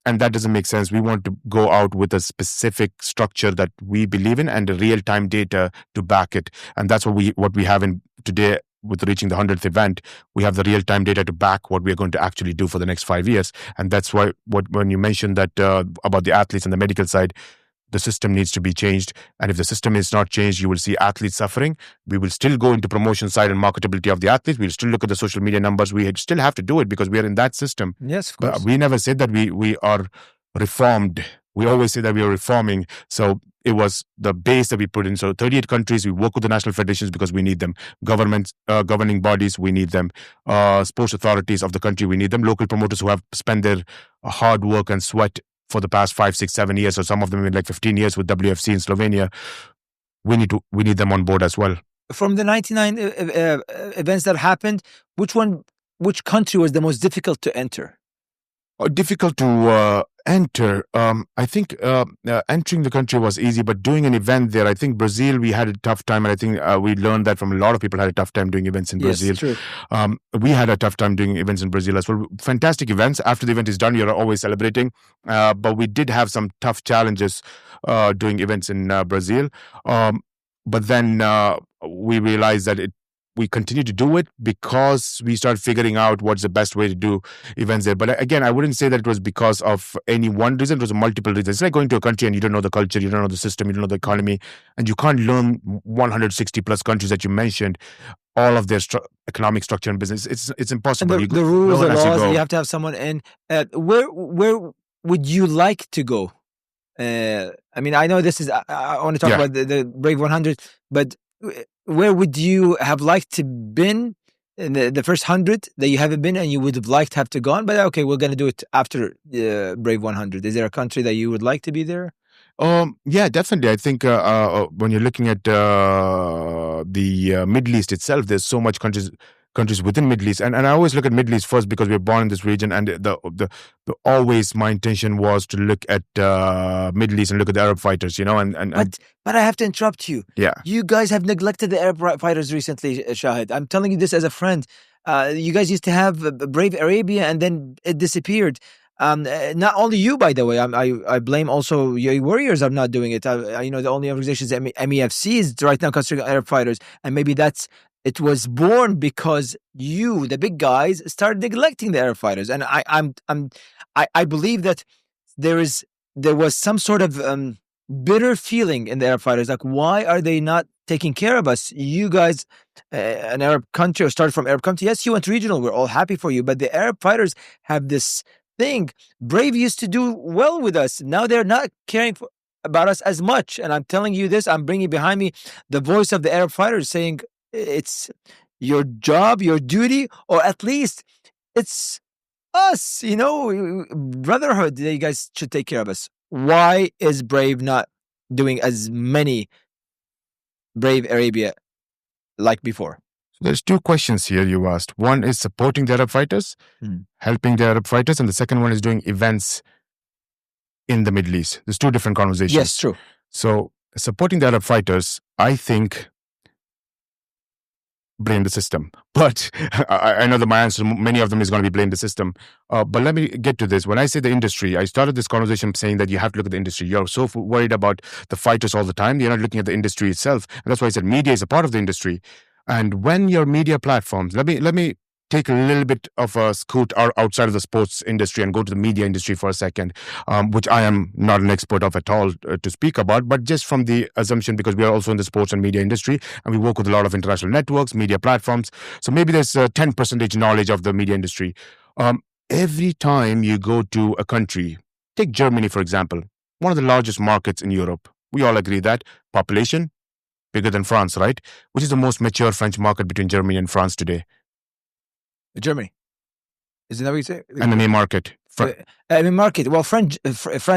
Speaker 2: And that doesn't make sense. We want to go out with a specific structure that we believe in and the real-time data to back it. And that's what we have in today with reaching the 100th event. We have the real-time data to back what we're going to actually do for the next 5 years. And that's why when you mentioned that about the athletes and the medical side, the system needs to be changed. And if the system is not changed, you will see athletes suffering. We will still go into promotion side and marketability of the athletes. We'll still look at the social media numbers. We still have to do it because we are in that system.
Speaker 1: Yes, of course.
Speaker 2: But we never said that we are reformed. We always say that we are reforming. So it was the base that we put in. So 38 countries, we work with the national federations because we need them. Governments, governing bodies, we need them. Sports authorities of the country, we need them. Local promoters who have spent their hard work and sweat for the past 5, 6, 7 years, or some of them in like 15 years with WFC in Slovenia. We need them on board as well.
Speaker 1: From the 99 events that happened, which country was the most difficult to enter?
Speaker 2: Difficult to enter. I think entering the country was easy, but doing an event there, I think Brazil, we had a tough time. And I think we learned that from a lot of people had a tough time doing events in Brazil.
Speaker 1: Yes, true.
Speaker 2: We had a tough time doing events in Brazil as well. Fantastic events. After the event is done, you're always celebrating. But we did have some tough challenges doing events in Brazil. But then we realized that we continue to do it because we started figuring out what's the best way to do events there. But again, I wouldn't say that it was because of any one reason. It was multiple reasons. It's like going to a country and you don't know the culture, you don't know the system, you don't know the economy, and you can't learn 160 plus countries that you mentioned, all of their economic structure and business. It's impossible.
Speaker 1: And the rules, the laws, you have to have someone in. Where would you like to go? I mean, I know this is, I want to talk about the Brave 100, but where would you have liked to been in the first 100 that you haven't been and you would have liked to have to go on? But okay, we're going to do it after Brave 100. Is there a country that you would like to be there?
Speaker 2: Yeah, definitely. I think when you're looking at the Middle East itself, there's so much countries within Middle East, and I always look at Middle East first because we're born in this region, and the always my intention was to look at Middle East and look at the Arab fighters, but
Speaker 1: I have to interrupt you.
Speaker 2: Yeah,
Speaker 1: you guys have neglected the Arab fighters recently, Shahid. I'm telling you this as a friend. You guys used to have Brave Arabia, and then it disappeared. Not only you, by the way. I blame also your Warriors are not doing it. The only organization is MEFC is right now considering Arab fighters, and maybe it was born because you, the big guys, started neglecting the Arab fighters, and I believe that there was some sort of bitter feeling in the Arab fighters. Like, why are they not taking care of us? You guys, an Arab country, or started from Arab country. Yes, you went regional. We're all happy for you, but the Arab fighters have this thing. Brave used to do well with us. Now they're not caring about us as much. And I'm telling you this. I'm bringing behind me the voice of the Arab fighters saying, it's your job, your duty, or at least it's us, brotherhood. You guys should take care of us. Why is Brave not doing as many Brave Arabia like before?
Speaker 2: So there's two questions here you asked. One is supporting the Arab fighters, helping the Arab fighters, and the second one is doing events in the Middle East. There's two different conversations.
Speaker 1: Yes, true.
Speaker 2: So supporting the Arab fighters, I think, blame the system. But I know that my answer, many of them is going to be blame the system. But let me get to this. When I say the industry, I started this conversation saying that you have to look at the industry. You're so worried about the fighters all the time. You're not looking at the industry itself. And that's why I said media is a part of the industry. And when your media platforms, let me take a little bit of a scoot outside of the sports industry and go to the media industry for a second, which I am not an expert of at all to speak about, but just from the assumption, because we are also in the sports and media industry, and we work with a lot of international networks, media platforms. So maybe there's a 10% knowledge of the media industry. Every time you go to a country, take Germany, for example, one of the largest markets in Europe. We all agree that population, bigger than France, right? Which is the most mature French market between Germany and France today?
Speaker 1: Germany. Isn't that what you say?
Speaker 2: MMA market.
Speaker 1: MMA market. Well, France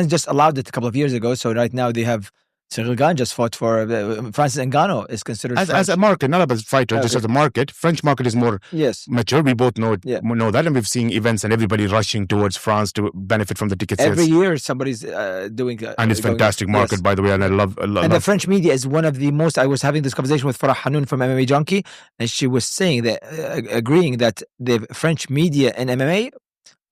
Speaker 1: just allowed it a couple of years ago. So right now they have Cyril Gane just fought for Francis Ngannou is considered
Speaker 2: as a market, not as a fighter, just as a market. French market is more mature. We both know that, and we've seen events and everybody rushing towards France to benefit from the ticket sales.
Speaker 1: Every year somebody's doing
Speaker 2: and it's fantastic market, by the way, and I love.
Speaker 1: And the French media is one of the most. I was having this conversation with Farah Hanoun from MMA Junkie, and she was saying that agreeing that the French media and MMA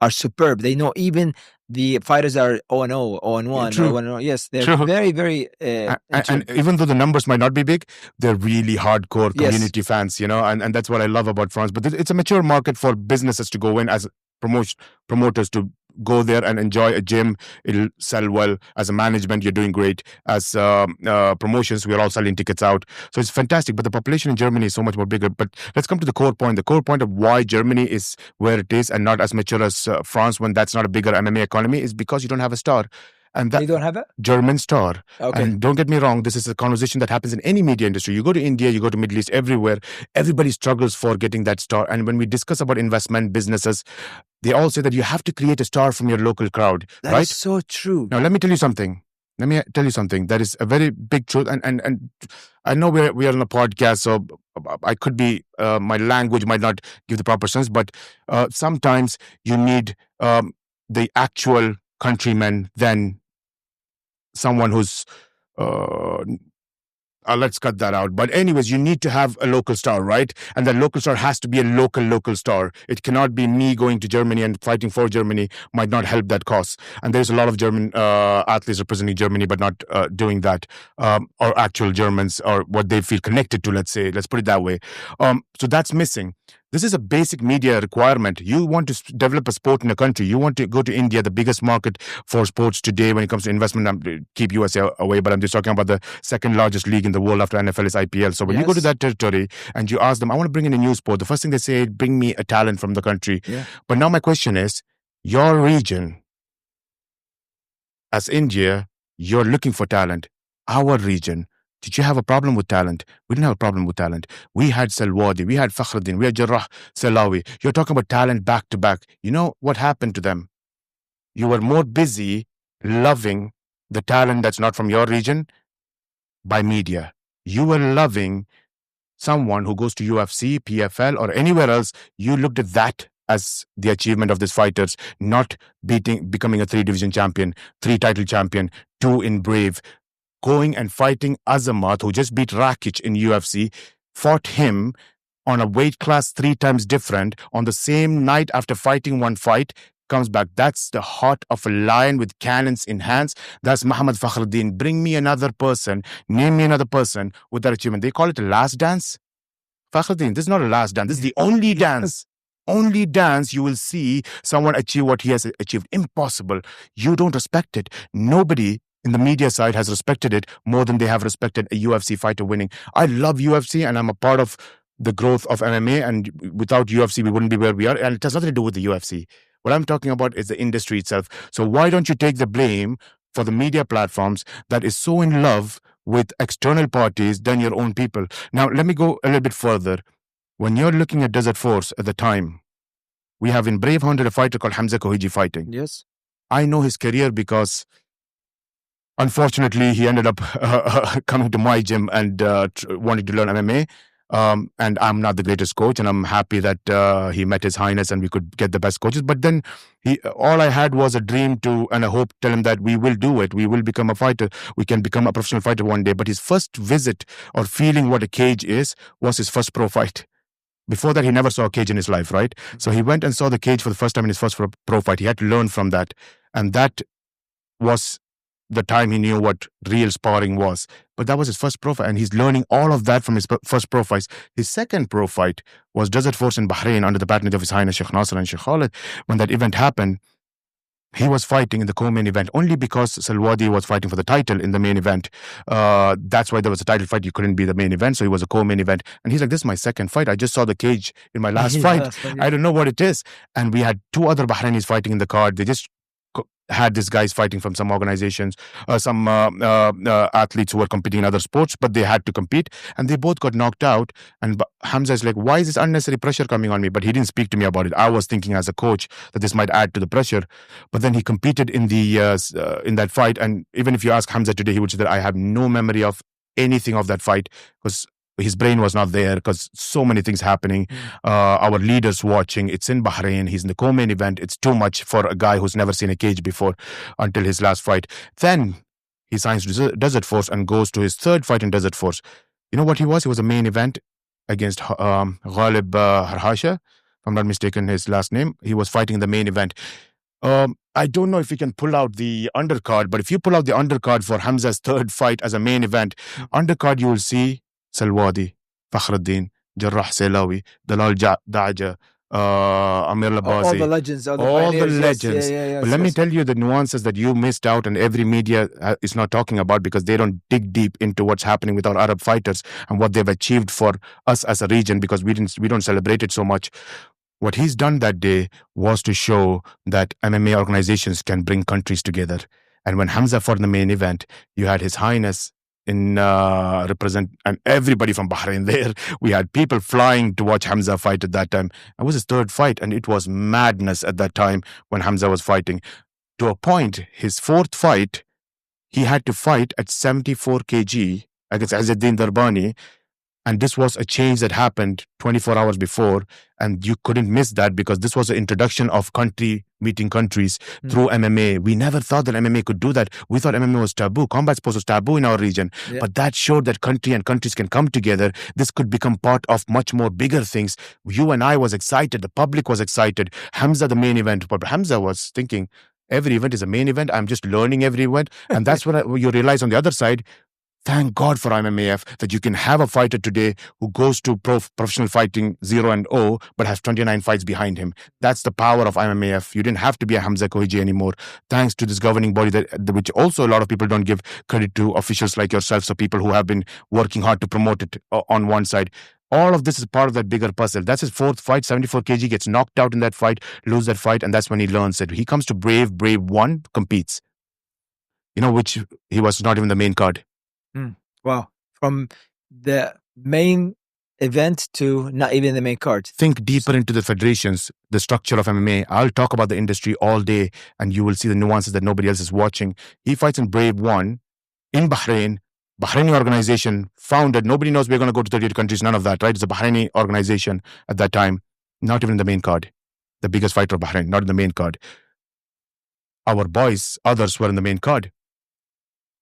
Speaker 1: are superb. They know even the fighters are 0-0, 0-1, 0-1. Yes, they're very, very...
Speaker 2: and even though the numbers might not be big, they're really hardcore community fans, and that's what I love about France. But it's a mature market for businesses to go in as promoters to go there and enjoy a gym. It'll sell well. As a management, you're doing great. As promotions, we are all selling tickets out. So it's fantastic. But the population in Germany is so much more bigger. But let's come to the core point. The core point of why Germany is where it is and not as mature as France, when that's not a bigger MMA economy, is because you don't have a star. And
Speaker 1: They
Speaker 2: that
Speaker 1: don't have it?
Speaker 2: German star.
Speaker 1: Okay.
Speaker 2: And don't get me wrong, this is a conversation that happens in any media industry. You go to India, you go to Middle East, everywhere, everybody struggles for getting that star. And when we discuss about investment businesses, they all say that you have to create a star from your local crowd,
Speaker 1: That
Speaker 2: right?
Speaker 1: is so true.
Speaker 2: Now, let me tell you something. That is a very big truth. And I know we are on a podcast, so I could be, my language might not give the proper sense, but sometimes you need the actual countryman than someone who's let's cut that out. But anyways, you need to have a local star, right? And that local star has to be a local star. It cannot be me going to Germany and fighting for Germany, might not help that cause. And there's a lot of German athletes representing Germany, but not doing that, or actual Germans, or what they feel connected to, let's put it that way. So that's missing. This is a basic media requirement. You want to develop a sport in a country. You want to go to India, the biggest market for sports today when it comes to investment. Keep USA away, but I'm just talking about the second largest league in the world after NFL is IPL. So when you go to that territory and you ask them, I want to bring in a new sport, the first thing they say, bring me a talent from the country.
Speaker 1: Yeah.
Speaker 2: But now my question is, your region, as India, you're looking for talent. Our region, did you have a problem with talent? We didn't have a problem with talent. We had Salwadi, we had Fakhruddin, we had Jarrah Selawi. You're talking about talent back to back. You know what happened to them? You were more busy loving the talent that's not from your region by media. You were loving someone who goes to UFC, PFL, or anywhere else. You looked at that as the achievement of these fighters, not becoming a 3-division champion, 3-title champion, 2 in Brave, going and fighting Azamat, who just beat Rakic in UFC, fought him on a weight class 3 times different on the same night after fighting one fight, comes back. That's the heart of a lion with cannons in hands. That's Muhammad Fakhruddin. Bring me another person, name me another person with that achievement. They call it a last dance. Fakhruddin, this is not a last dance. This is the only dance. Only dance you will see someone achieve what he has achieved. Impossible. You don't respect it. Nobody in the media side has respected it more than they have respected a UFC fighter winning. I love UFC and I'm a part of the growth of MMA, and without UFC, we wouldn't be where we are. And it has nothing to do with the UFC. What I'm talking about is the industry itself. So why don't you take the blame for the media platforms that is so in love with external parties than your own people? Now, let me go a little bit further. When you're looking at Desert Force at the time, we have in Brave 100 a fighter called Hamza Kohiji fighting.
Speaker 1: Yes.
Speaker 2: I know his career because unfortunately, he ended up coming to my gym and wanting to learn MMA. And I'm not the greatest coach, and I'm happy that he met His Highness and we could get the best coaches. But then all I had was a dream and a hope, tell him that we will do it. We will become a fighter. We can become a professional fighter one day. But his first visit or feeling what a cage is was his first pro fight. Before that, he never saw a cage in his life, right? So he went and saw the cage for the first time in his first pro fight. He had to learn from that. And that was the time he knew what real sparring was. But that was his first pro fight, and he's learning all of that from his first pro fights. His second pro fight was Desert Force in Bahrain under the patronage of His Highness Sheikh Nasser and Sheikh Khalid. When that event happened, he was fighting in the co-main event only because Salwadi was fighting for the title in the main event. That's why there was a title fight. You couldn't be the main event, so it was a co-main event. And he's like, this is my second fight. I just saw the cage in my last fight. I don't know what it is. And we had 2 other Bahrainis fighting in the card. They just had these guys fighting from some organizations, some athletes who were competing in other sports, but they had to compete, and they both got knocked out. And Hamza is like, why is this unnecessary pressure coming on me? But he didn't speak to me about it. I was thinking as a coach that this might add to the pressure. But then he competed in that fight, and even if you ask Hamza today, he would say that I have no memory of anything of that fight because his brain was not there because so many things happening. Our leaders watching. It's in Bahrain. He's in the co-main event. It's too much for a guy who's never seen a cage before until his last fight. Then he signs Desert Force and goes to his third fight in Desert Force. You know what he was? He was a main event against Ghalib Harhasha. If I'm not mistaken, his last name. He was fighting in the main event. I don't know if we can pull out the undercard, but if you pull out the undercard for Hamza's third fight as a main event, undercard you will see Salwadi, Fakhruddin, Jarrah Selawi, Dalal Daja, Amir Labazi.
Speaker 1: All the legends.
Speaker 2: All the legends. But let me tell you the nuances that you missed out and every media is not talking about because they don't dig deep into what's happening with our Arab fighters and what they've achieved for us as a region because we don't celebrate it so much. What he's done that day was to show that MMA organizations can bring countries together. And when Hamza fought in the main event, you had His Highness in represent and everybody from Bahrain there. We had people flying to watch Hamza fight at that time. It was his third fight, and it was madness at that time when Hamza was fighting. To a point, his fourth fight, he had to fight at 74 kg against Azzuddin Darbani. And this was a change that happened 24 hours before. And you couldn't miss that because this was the introduction of country meeting countries through MMA. We never thought that MMA could do that. We thought MMA was taboo. Combat sports was taboo in our region. Yeah. But that showed that country and countries can come together. This could become part of much more bigger things. You and I was excited. The public was excited. Hamza, the main event. But Hamza was thinking, every event is a main event. I'm just learning every event. And that's what you realize on the other side. Thank God for IMMAF that you can have a fighter today who goes to professional fighting 0-0, but has 29 fights behind him. That's the power of IMMAF. You didn't have to be a Hamza Kohiji anymore, thanks to this governing body, which also a lot of people don't give credit to officials like yourself, so people who have been working hard to promote it on one side. All of this is part of that bigger puzzle. That's his fourth fight, 74 kg, gets knocked out in that fight, loses that fight, and that's when he learns it. He comes to Brave 1, competes. Which he was not even the main card.
Speaker 1: Wow. From the main event to not even the main card.
Speaker 2: Think deeper into the federations, the structure of MMA. I'll talk about the industry all day and you will see the nuances that nobody else is watching. He fights in Brave 1 in Bahrain. Bahraini organization founded. Nobody knows we're going to go to 38 countries. None of that, right? It's a Bahraini organization at that time. Not even the main card. The biggest fighter of Bahrain, not in the main card. Our boys, others were in the main card.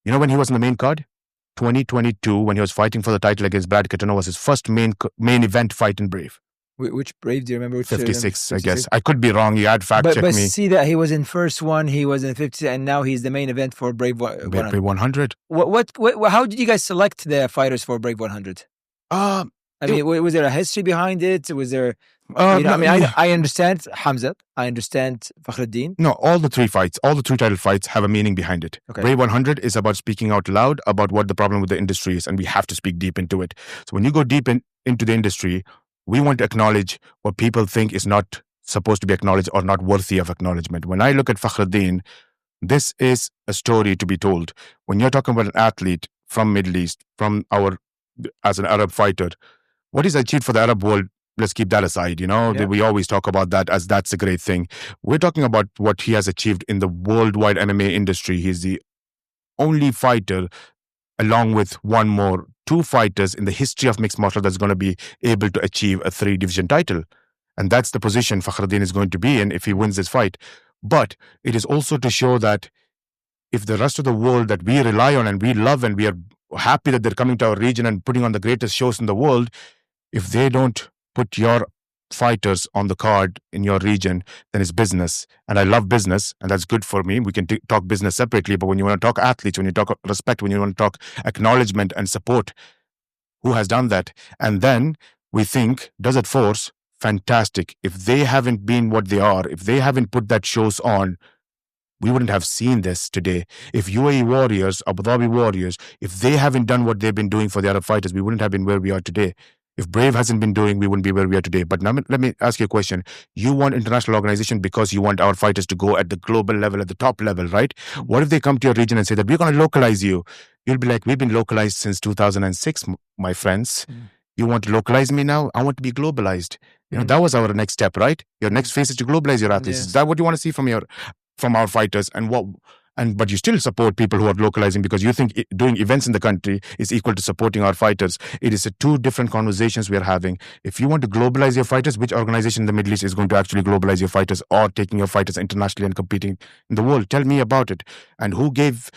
Speaker 2: You know when he was in the main card? 2022, when he was fighting for the title against Brad Katano, was his first main event fight in Brave.
Speaker 1: Which Brave do you remember?
Speaker 2: 56, I guess. I could be wrong. You had fact check me.
Speaker 1: But see that he was in first one, he was in 50, and now he's the main event for Brave 100.
Speaker 2: Brave 100.
Speaker 1: What? How did you guys select the fighters for Brave 100? Was there a history behind it? Was there? I understand Hamza. I understand Fakhruddin.
Speaker 2: No, all the three title fights have a meaning behind it. Okay. Brave 100 is about speaking out loud about what the problem with the industry is, and we have to speak deep into it. So when you go deep into the industry, we want to acknowledge what people think is not supposed to be acknowledged or not worthy of acknowledgement. When I look at Fakhruddin, this is a story to be told. When you're talking about an athlete from Middle East, as an Arab fighter, what he's achieved for the Arab world, let's keep that aside. Yeah. We always talk about that as that's a great thing. We're talking about what he has achieved in the worldwide MMA industry. He's the only fighter, along with two fighters in the history of mixed martial that's going to be able to achieve a 3-division title. And that's the position Fakhruddin is going to be in if he wins this fight. But it is also to show that if the rest of the world that we rely on and we love and we are happy that they're coming to our region and putting on the greatest shows in the world, if they don't put your fighters on the card in your region, then it's business. And I love business, and that's good for me. We can talk business separately, but when you want to talk athletes, when you talk respect, when you want to talk acknowledgement and support, who has done that? And then we think, Desert Force, fantastic. If they haven't been what they are, if they haven't put that shows on, we wouldn't have seen this today. If UAE Warriors, Abu Dhabi Warriors, if they haven't done what they've been doing for the Arab fighters, we wouldn't have been where we are today. If Brave hasn't been doing, we wouldn't be where we are today. But now, let me ask you a question. You want international organization because you want our fighters to go at the global level, at the top level, right? What if they come to your region and say that we're going to localize you? You'll be like, we've been localized since 2006, my friends. You want to localize me now? I want to be globalized. That was our next step, right? Your next phase is to globalize your athletes. Yes. Is that what you want to see from our fighters? But you still support people who are localizing because you think doing events in the country is equal to supporting our fighters. It is two different conversations we are having. If you want to globalize your fighters, which organization in the Middle East is going to actually globalize your fighters or taking your fighters internationally and competing in the world? Tell me about it. And who gave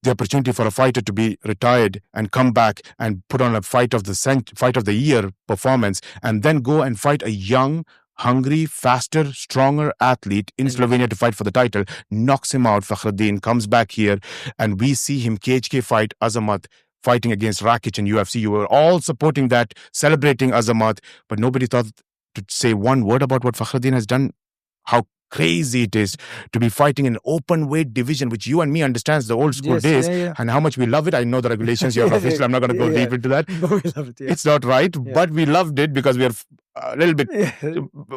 Speaker 2: the opportunity for a fighter to be retired and come back and put on a fight of the year performance and then go and fight a young, hungry, faster, stronger athlete in Slovenia to fight for the title, knocks him out, Fakhruddin, comes back here, and we see him KHK fight Azamat, fighting against Rakic in UFC. You were all supporting that, celebrating Azamat, but nobody thought to say one word about what Fakhruddin has done, how crazy it is to be fighting in an open weight division, which you and me understands the old school days, and how much we love it. I know the regulations you have official. I'm not going to go deep into that.
Speaker 1: But we love it.
Speaker 2: It's not right, but we loved it because we are a little bit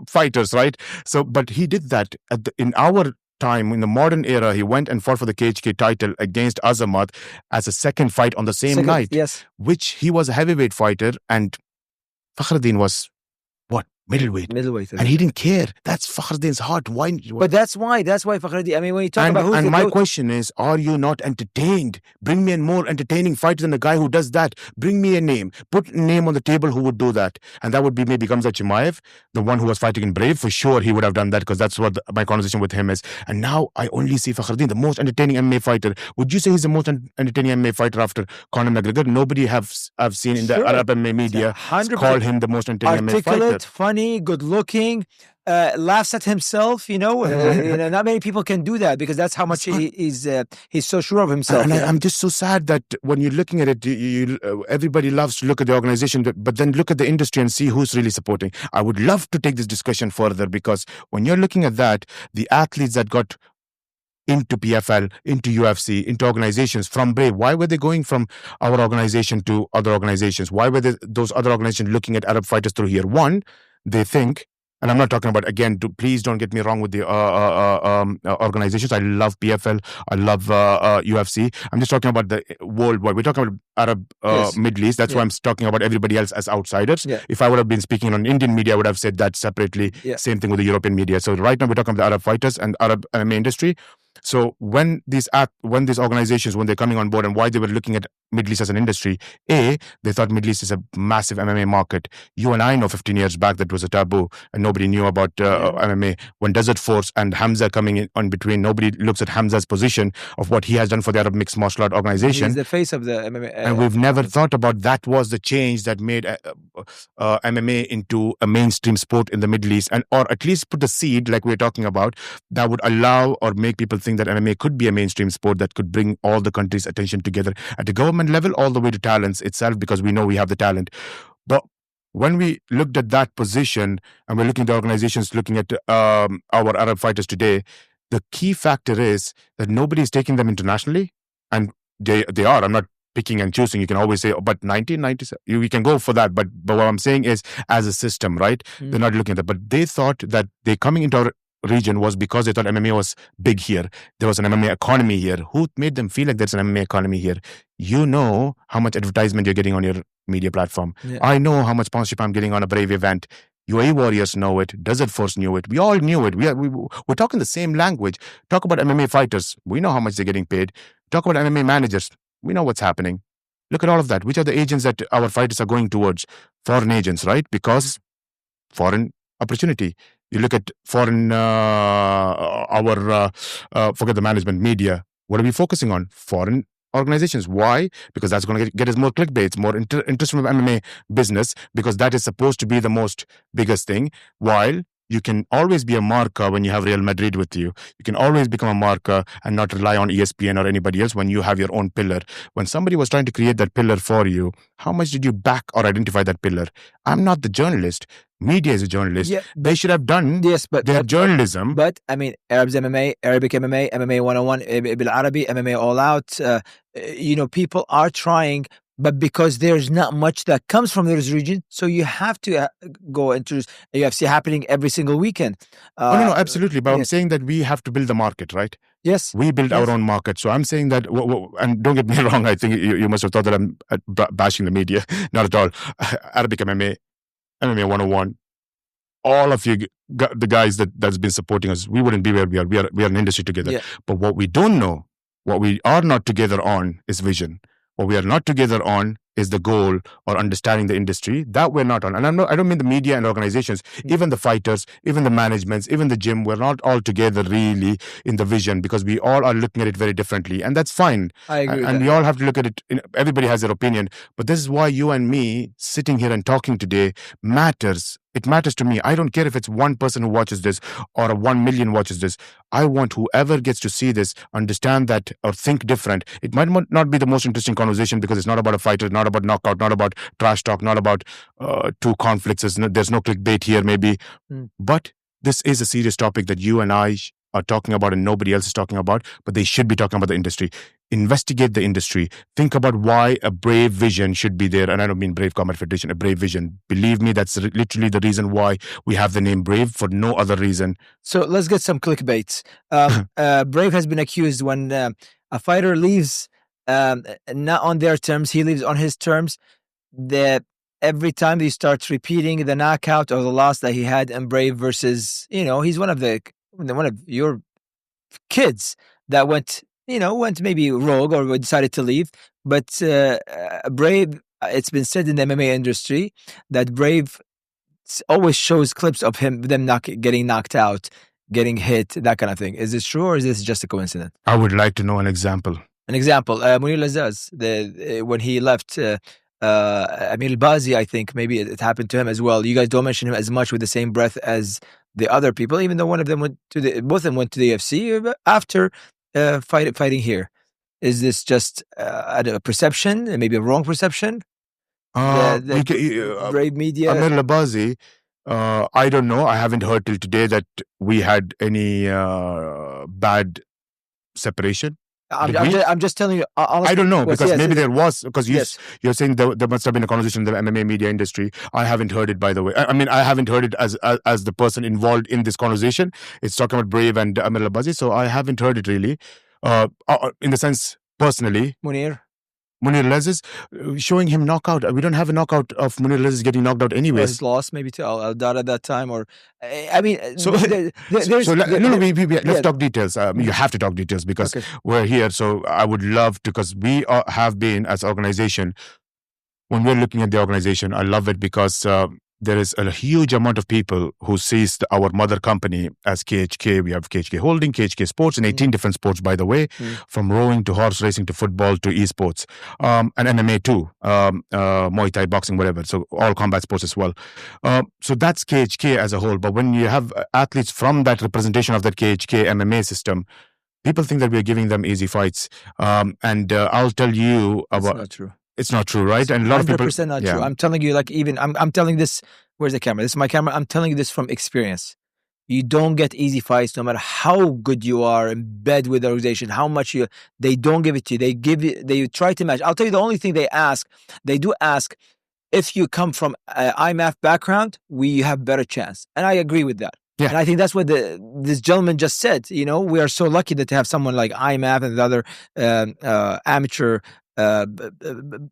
Speaker 2: fighters, right? So, but he did that in our time in the modern era, he went and fought for the KHK title against Azamat as a second fight on the same night,
Speaker 1: yes,
Speaker 2: which he was a heavyweight fighter, and Fakhruddin was what? Middleweight. And he didn't care. That's Fakhruddin's heart. Why?
Speaker 1: But that's why Fakhruddin. I mean, when you talk about who's
Speaker 2: and
Speaker 1: the
Speaker 2: my
Speaker 1: GOAT,
Speaker 2: question is, are you not entertained? Bring me a more entertaining fighter than a guy who does that. Bring me a name. Put a name on the table who would do that. And that would be maybe Gamza Chimaev, the one who was fighting in Brave. For sure, he would have done that because that's what my conversation with him is. And now I only see Fakhruddin, the most entertaining MMA fighter. Would you say he's the most entertaining MMA fighter after Conor McGregor? Nobody I've seen in the Arab MMA media call him the most entertaining MMA fighter.
Speaker 1: Articulate, funny, good looking. Laughs at himself, not many people can do that because that's how much he's so sure of himself.
Speaker 2: And I'm just so sad that when you're looking at it, everybody loves to look at the organization, but then look at the industry and see who's really supporting. I would love to take this discussion further because when you're looking at that, the athletes that got into PFL, into UFC, into organizations from Brave, why were they going from our organization to other organizations? Why were those other organizations looking at Arab fighters through here? One, they think, and I'm not talking about, again, please don't get me wrong with the organizations. I love PFL. I love UFC. I'm just talking about the worldwide. We're talking about Arab Middle East. That's why I'm talking about everybody else as outsiders.
Speaker 1: Yeah.
Speaker 2: If I would have been speaking on Indian media, I would have said that separately.
Speaker 1: Yeah.
Speaker 2: Same thing with the European media. So right now we're talking about the Arab fighters and Arab MMA industry. So when these organizations, when they're coming on board and why they were looking at Middle East as an industry, they thought Middle East is a massive MMA market. You and I know 15 years back that was a taboo and nobody knew about MMA. When Desert Force and Hamza coming in on between, nobody looks at Hamza's position of what he has done for the Arab Mixed Martial Art Organization.
Speaker 1: He's the face of the MMA.
Speaker 2: And we've never thought about that was the change that made MMA into a mainstream sport in the Middle East, or at least put the seed, like we're talking about, that would allow or make people think that MMA could be a mainstream sport that could bring all the countries' attention together at the government level, all the way to talents itself, because we know we have the talent. But when we looked at that position and we're looking at the organizations looking at our Arab fighters today, the key factor is that nobody is taking them internationally, and they are. I'm not picking and choosing. You can always say, but 1997, we can go for that. But what I'm saying is, as a system, right? They're not looking at that. But they thought that they coming into our region was because they thought MMA was big here. There was an MMA economy here. Who made them feel like there's an MMA economy here? You know how much advertisement you're getting on your media platform.
Speaker 1: Yeah.
Speaker 2: I know how much sponsorship I'm getting on a Brave event. UAE Warriors know it. Desert Force knew it. We all knew it. We're talking the same language. Talk about MMA fighters. We know how much they're getting paid. Talk about MMA managers. We know what's happening. Look at all of that. Which are the agents that our fighters are going towards? Foreign agents, right? Because foreign opportunity. You look at foreign, forget the management, media. What are we focusing on? Foreign organizations. Why? Because that's going to get us more clickbaits, more interest from the MMA business, because that is supposed to be the most biggest thing. While you can always be a marca when you have Real Madrid with you. You can always become a marca and not rely on ESPN or anybody else when you have your own pillar. When somebody was trying to create that pillar for you, how much did you back or identify that pillar? I'm not the journalist. Media is a journalist.
Speaker 1: Yeah,
Speaker 2: they should have done their journalism.
Speaker 1: But I mean, Arabs MMA, Arabic MMA, MMA 101, Bil Arabi, MMA All Out. People are trying, but because there's not much that comes from this region, so you have to go into UFC happening every single weekend.
Speaker 2: No, absolutely. But I'm saying that we have to build the market, right?
Speaker 1: Yes.
Speaker 2: We build our own market. So I'm saying that, and don't get me wrong, I think you must have thought that I'm bashing the media. Not at all. Arabic MMA, MMA 101, all of you, the guys that's been supporting us, we wouldn't be where we are. We are an industry together. Yeah. But what we don't know, what we are not together on is vision. What we are not together on is the goal or understanding the industry. That we're not on. And I don't mean the media and organizations, even the fighters, even the managements, even the gym. We're not all together really in the vision, because we all are looking at it very differently. And that's fine.
Speaker 1: I agree.
Speaker 2: And we all have to look at it. Everybody has their opinion. But this is why you and me sitting here and talking today matters. It matters to me. I don't care if it's one person who watches this or 1 million watches this. I want whoever gets to see this, understand that or think different. It might not be the most interesting conversation because it's not about a fighter, not about knockout, not about trash talk, not about two conflicts. There's no clickbait here maybe. But this is a serious topic that you and I are talking about and nobody else is talking about, but they should be talking about the industry. investigate the industry, think about why a Brave vision should be there. And I don't mean Brave Combat Federation, a Brave vision. Believe me, that's literally the reason why we have the name Brave, for no other reason.
Speaker 1: So let's get some clickbait. Brave has been accused when a fighter leaves not on their terms, he leaves on his terms. Every time he starts repeating the knockout or the loss that he had in Brave versus, he's one of your kids that went maybe rogue or decided to leave. But Brave, it's been said in the MMA industry that Brave always shows clips of them getting knocked out, getting hit, that kind of thing. Is this true or is this just a coincidence?
Speaker 2: I would like to know an example.
Speaker 1: Munir Lazaz, when he left Amir Al-Bazi, I think maybe it happened to him as well. You guys don't mention him as much with the same breath as the other people, even though both of them went to the UFC after fighting here. Is this just a perception, maybe a wrong perception? Brave media.
Speaker 2: Amir Al-Bazi, I don't know. I haven't heard till today that we had any bad separation.
Speaker 1: I'm just telling you. Honestly,
Speaker 2: I don't know because maybe there was, because you're saying there must have been a conversation in the MMA media industry. I haven't heard it, by the way. I mean, I haven't heard it as the person involved in this conversation. It's talking about Brave and Amir Al-Bazi, so I haven't heard it really. In the sense, personally,
Speaker 1: Munir
Speaker 2: Lazaz, showing him knockout. We don't have a knockout of Munir Lazaz getting knocked out anyways.
Speaker 1: His loss maybe to Al-Dara at that time, or I mean,
Speaker 2: let's talk details. You have to talk details because we're here. So I would love to, because we have been, as an organization, when we're looking at the organization, I love it because there is a huge amount of people who sees our mother company as KHK. We have KHK Holding, KHK Sports, and 18 different sports, by the way, from rowing to horse racing to football to esports, and MMA too, Muay Thai, boxing, whatever. So all combat sports as well. So that's KHK as a whole. But when you have athletes from that representation of that KHK MMA system, people think that we're giving them easy fights. And I'll tell you about...
Speaker 1: That's not true.
Speaker 2: It's not true, right? And a lot of people...
Speaker 1: 100% not true. I'm telling you, I'm telling this... Where's the camera? This is my camera. I'm telling you this from experience. You don't get easy fights no matter how good you are in bed with the organization, how much they don't give it to you. They try to match. I'll tell you the only thing they do ask, if you come from an IMAF background, we have better chance. And I agree with that. Yeah. And I think that's what this gentleman just said. We are so lucky to have someone like IMAF and the other amateur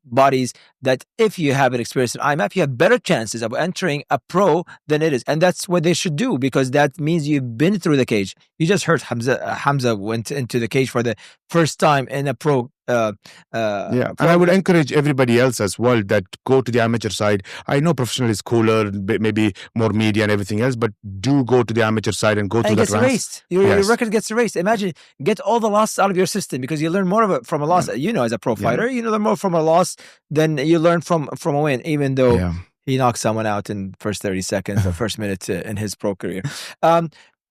Speaker 1: bodies, that if you have an experience in IMAF, you have better chances of entering a pro than it is. And that's what they should do, because that means you've been through the cage. You just heard Hamza went into the cage for the first time in a pro. And
Speaker 2: I would encourage everybody else as well that go to the amateur side. I know professional is cooler, maybe more media and everything else, but do go to the amateur side and go through that.
Speaker 1: Erased. Your record gets erased. Imagine, get all the losses out of your system, because you learn more of it from a loss. As a pro fighter, you learn more from a loss than you learn from a win, even though he knocked someone out in first 30 seconds or first minute in his pro career.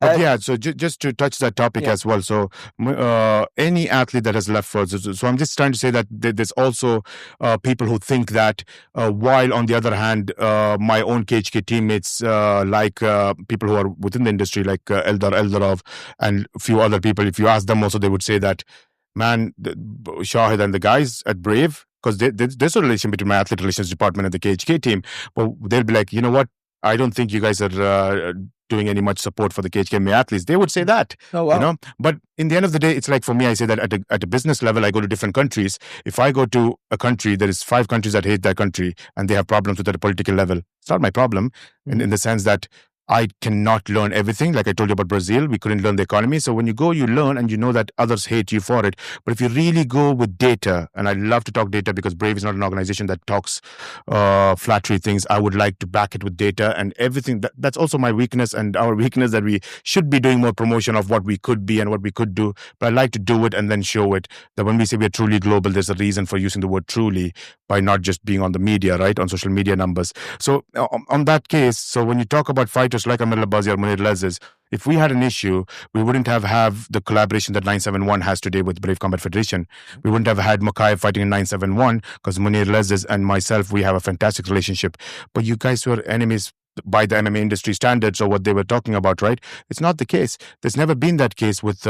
Speaker 2: So just to touch that topic as well. So any athlete that has left for us, so I'm just trying to say that there's also people who think that while on the other hand, my own KHK teammates, like people who are within the industry, like Eldar Eldarov and a few other people, if you ask them also, they would say that, man, Shahid and the guys at Brave, because there's a relation between my athlete relations department and the KHK team, but they'll be like, you know what, I don't think you guys are doing any much support for the KHK athletes. They would say that.
Speaker 1: Oh, wow.
Speaker 2: But in the end of the day, it's like, for me, I say that at a business level, I go to different countries. If I go to a country, there is 5 countries that hate that country and they have problems with it at a political level. It's not my problem in the sense that I cannot learn everything. Like I told you about Brazil, we couldn't learn the economy. So when you go, you learn, and you know that others hate you for it. But if you really go with data, and I love to talk data because Brave is not an organization that talks flattery things. I would like to back it with data and everything. That's also my weakness and our weakness, that we should be doing more promotion of what we could be and what we could do. But I like to do it and then show it, that when we say we're truly global, there's a reason for using the word truly, by not just being on the media, right? On social media numbers. So on that case, so when you talk about fighters like Amir Al-Bazi or Munir Lazaz, if we had an issue, we wouldn't have the collaboration that 971 has today with Brave Combat Federation. We wouldn't have had Makai fighting in 971 because Munir Lazaz and myself, we have a fantastic relationship. But you guys were enemies by the MMA industry standards or what they were talking about, right? It's not the case. There's never been that case with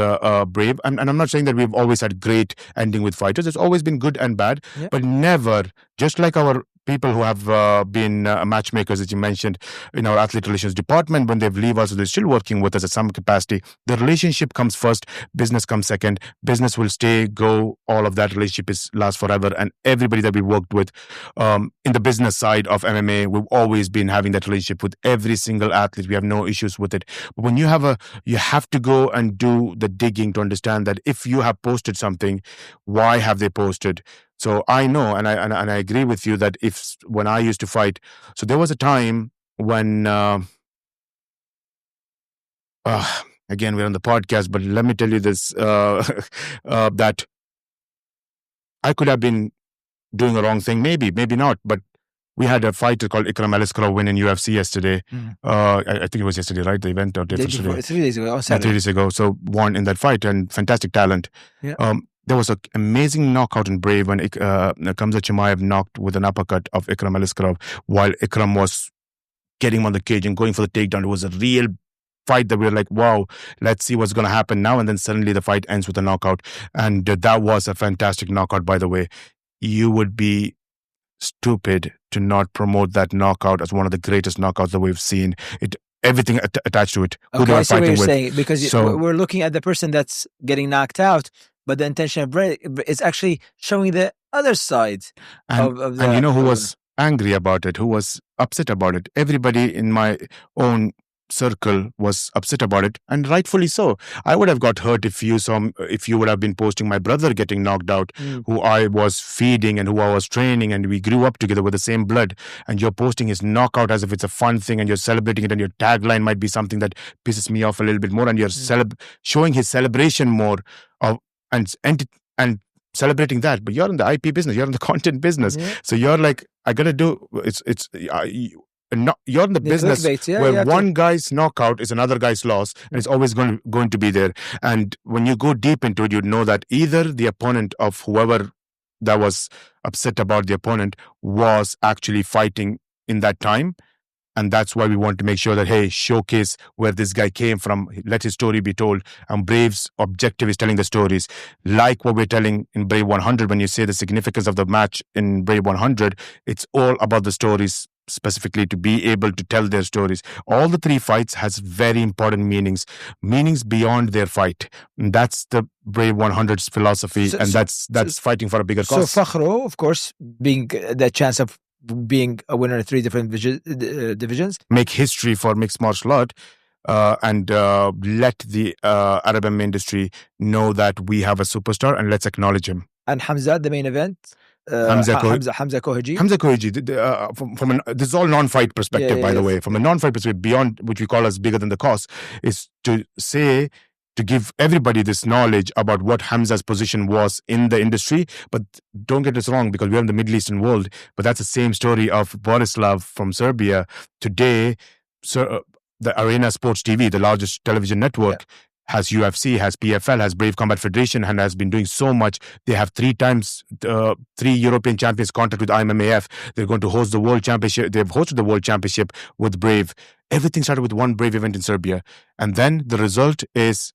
Speaker 2: Brave. And I'm not saying that we've always had great ending with fighters. It's always been good and bad, but never, just like our people who have been matchmakers, as you mentioned, in our athlete relations department, when they leave us, they're still working with us at some capacity. The relationship comes first, business comes second. Business will stay, go, all of that relationship lasts forever. And everybody that we worked with in the business side of MMA, we've always been having that relationship with every single athlete. We have no issues with it. But when you have to go and do the digging to understand that if you have posted something, why have they posted? So I know, and I agree with you that when I used to fight, so there was a time when, again, we're on the podcast, but let me tell you this, that I could have been doing a wrong thing, maybe not, but we had a fighter called Ikram Aliskerov win in UFC yesterday. I think it was yesterday, right? The event or day yesterday.
Speaker 1: 3 days ago, on Saturday.
Speaker 2: 3 days ago. So won in that fight and fantastic talent.
Speaker 1: Yeah.
Speaker 2: There was an amazing knockout in Brave when Khamzat Chimaev knocked with an uppercut of Ikram Aliskerov while Ikram was getting him on the cage and going for the takedown. It was a real fight that we were like, wow, let's see what's going to happen now. And then suddenly the fight ends with a knockout. And that was a fantastic knockout, by the way. You would be stupid to not promote that knockout as one of the greatest knockouts that we've seen. Everything attached to it.
Speaker 1: Who they were fighting with. Saying, because we're looking at the person that's getting knocked out, but the intention of Brave is actually showing the other side of the...
Speaker 2: And you know who was angry about it, who was upset about it? Everybody in my own circle was upset about it, and rightfully so. I would have got hurt if you would have been posting my brother getting knocked out, who I was feeding and who I was training, and we grew up together with the same blood, and you're posting his knockout as if it's a fun thing and you're celebrating it, and your tagline might be something that pisses me off a little bit more, and you're showing his celebration more of and celebrating that. But you're in the IP business, you're in the content business, so you're like, I gotta do you're in the business where one guy's knockout is another guy's loss, and it's always going to be there. And when you go deep into it, you know that either the opponent of whoever that was upset about the opponent was actually fighting in that time. And that's why we want to make sure that, hey, showcase where this guy came from, let his story be told. And Brave's objective is telling the stories. Like what we're telling in Brave 100, when you say the significance of the match in Brave 100, it's all about the stories, specifically to be able to tell their stories. All the 3 fights has very important meanings beyond their fight. And that's the Brave 100's philosophy, and that's fighting for a bigger cause.
Speaker 1: So Fakhro, of course, being the chance of being a winner in 3 different divisions,
Speaker 2: make history for mixed martial art, and let the Arab MMA industry know that we have a superstar, and let's acknowledge him.
Speaker 1: And Khamzat, the main event.
Speaker 2: Hamza
Speaker 1: Kohiji.
Speaker 2: This is all non-fight perspective, by the way. From a non-fight perspective, beyond which we call as bigger than the cost, is to give everybody this knowledge about what Hamza's position was in the industry. But don't get us wrong, because we're in the Middle Eastern world, but that's the same story of Borislav from Serbia. Today, the Arena Sports TV, the largest television network, has UFC, has PFL, has Brave Combat Federation, and has been doing so much. They have 3 European champions contract with IMMAF. They're going to host the World Championship. They've hosted the World Championship with Brave. Everything started with one Brave event in Serbia. And then the result is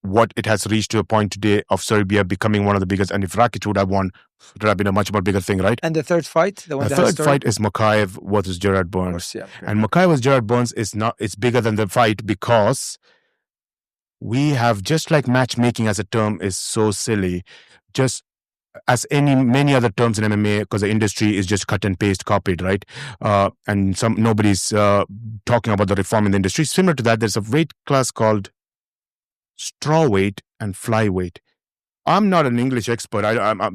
Speaker 2: what it has reached to a point today of Serbia becoming one of the biggest. And if Rakic would have won, it would have been a much more bigger thing, right?
Speaker 1: And the third fight?
Speaker 2: The third fight is Mokaev versus Gerard Burns.
Speaker 1: Course,
Speaker 2: and Mokaev versus Gerard Burns it's bigger than the fight, because we have, just like matchmaking as a term is so silly, just as many other terms in MMA, because the industry is just cut and paste copied, right? And nobody's talking about the reform in the industry. Similar to that, there's a weight class called strawweight and flyweight. I'm not an English expert.